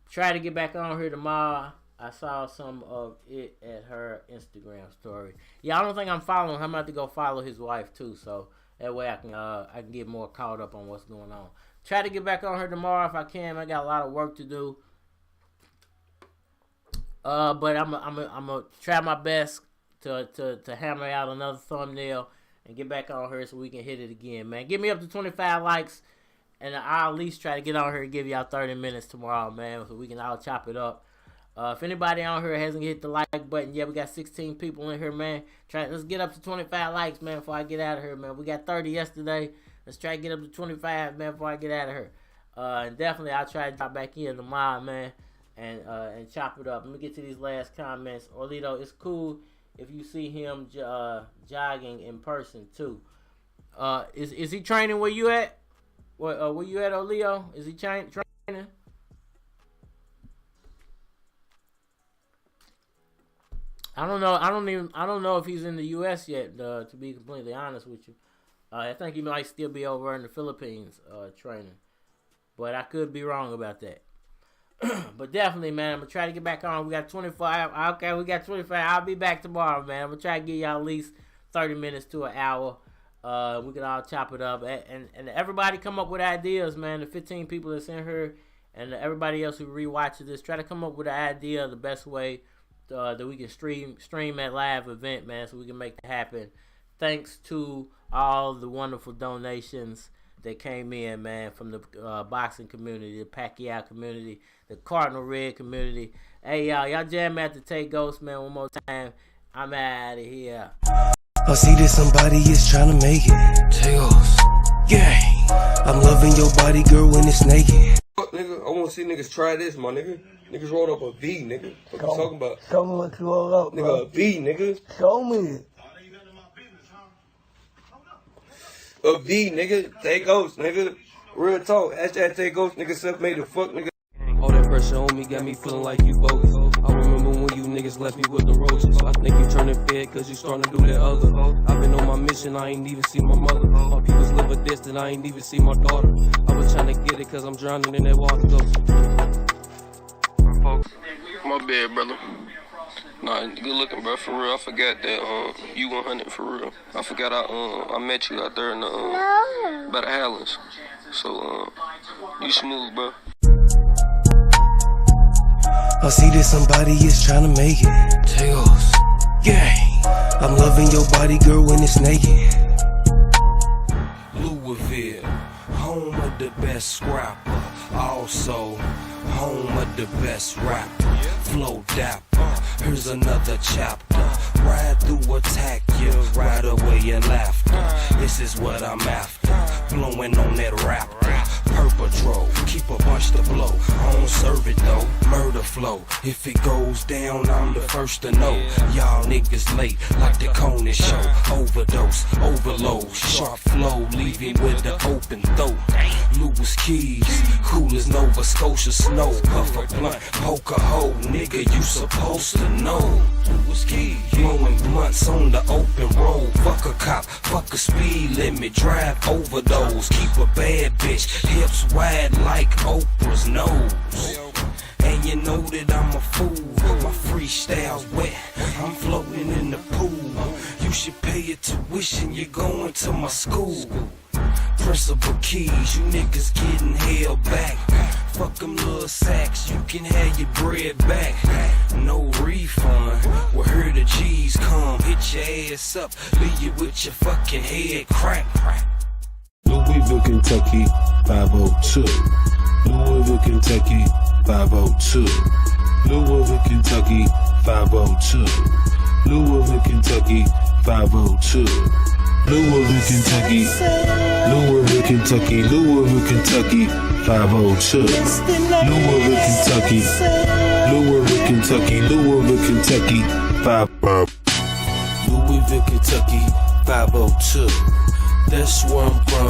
Try to get back on here tomorrow. I saw some of it at her Instagram story. Yeah, I don't think I'm following him. I'm about to go follow his wife too, so that way I can get more caught up on what's going on. Try to get back on her tomorrow if I can. I got a lot of work to do. But I'm gonna try my best to hammer out another thumbnail and get back on her so we can hit it again, man. Give me up to 25 likes, and I'll at least try to get on here and give y'all 30 minutes tomorrow, man, so we can all chop it up. If anybody on here hasn't hit the like button yet, we got 16 people in here, man. Let's get up to 25 likes, man, before I get out of here, man. We got 30 yesterday. Let's try to get up to 25, man, before I get out of here. And definitely, I'll try to drop back in tomorrow, man, and chop it up. Let me get to these last comments. Orlito, it's cool if you see him jogging in person too. Is he training where you at? Where you at, Orlito? Is he training? I don't know. I don't know if he's in the U.S. yet. To be completely honest with you, I think he might still be over in the Philippines training, but I could be wrong about that. But definitely, man, I'm gonna try to get back on. We got 25. Okay, we got 25. I'll be back tomorrow, man. I'm gonna try to get y'all at least 30 minutes to an hour. We can all chop it up, and everybody come up with ideas, man. The 15 people that's in here, and everybody else who rewatches this, try to come up with an idea of the best way that we can stream that live event, man, so we can make it happen. Thanks to all the wonderful donations that came in, man, from the boxing community, the Pacquiao community, the Cardinal Red community. Hey, y'all jam at the Take Ghost, man, one more time. I'm out of here. I see that somebody is trying to make it. Take Ghost. Yeah. I'm loving your body, girl, when it's naked. Fuck, nigga, I wanna see niggas try this, my nigga. Niggas rolled up a V, nigga. What you talking about? Show me what you roll up, bro. Nigga, a V, nigga. Show me. A V, nigga. Take Ghost, nigga. Real talk. Hashtag Take Ghost, nigga. Self-made the fuck, nigga. All that pressure on me got me feeling like you bogus. I remember when you niggas left me with the roses. I think you turning fed cause you starting to do that other. I've been on my mission, I ain't even see my mother. My people's live a distant, I ain't even see my daughter. I was trying to get it cause I'm drowning in that water though. My bad, brother. Nah, good looking, bro. For real, I forgot that you 100 for real. I forgot I met you out there in the by the Highlands. So you smooth, bro. I see that somebody is trying to make it. Take Ghost. Yeah. I'm loving your body, girl, when it's naked. Louisville, home of the best scrapper. Also, home of the best rapper. Flow dapper, here's another chapter. Ride through, attack you, ride away your laughter. This is what I'm after, blowing on that rapper. Purple Dro, keep a bunch to blow. I don't serve it though, murder flow. If it goes down, I'm the first to know. Y'all niggas late, like the Conan show. Overdose, overload, sharp flow, leave him with the open throat. Lewis Keys, cool as Nova Scotia snow. Puff a blunt, poke a hole, nigga, you supposed to know. Lewis Keys, blowing blunts on the open road. Fuck a cop, fuck a speed limit, drive overdose. Keep a bad bitch, hips wide like Oprah's nose. And you know that I'm a fool, my freestyle's wet, I'm floating in the pool. You should pay your tuition, you're going to my school. Principal keys, you niggas getting held back. Fuck them little sacks, you can have your bread back. No refund, well here the G's come. Hit your ass up, leave you with your fucking head crack. Louisville, Kentucky, 502. Louisville, Kentucky, 502. Louisville, Kentucky, 502. Louisville, Kentucky, 502. Louisville, Kentucky, Louisville, Kentucky, Louisville, Kentucky, 502. Louisville, Kentucky, Louisville, Kentucky, Louisville, Kentucky, 502. Louisville, Kentucky, 502. That's where I'm from.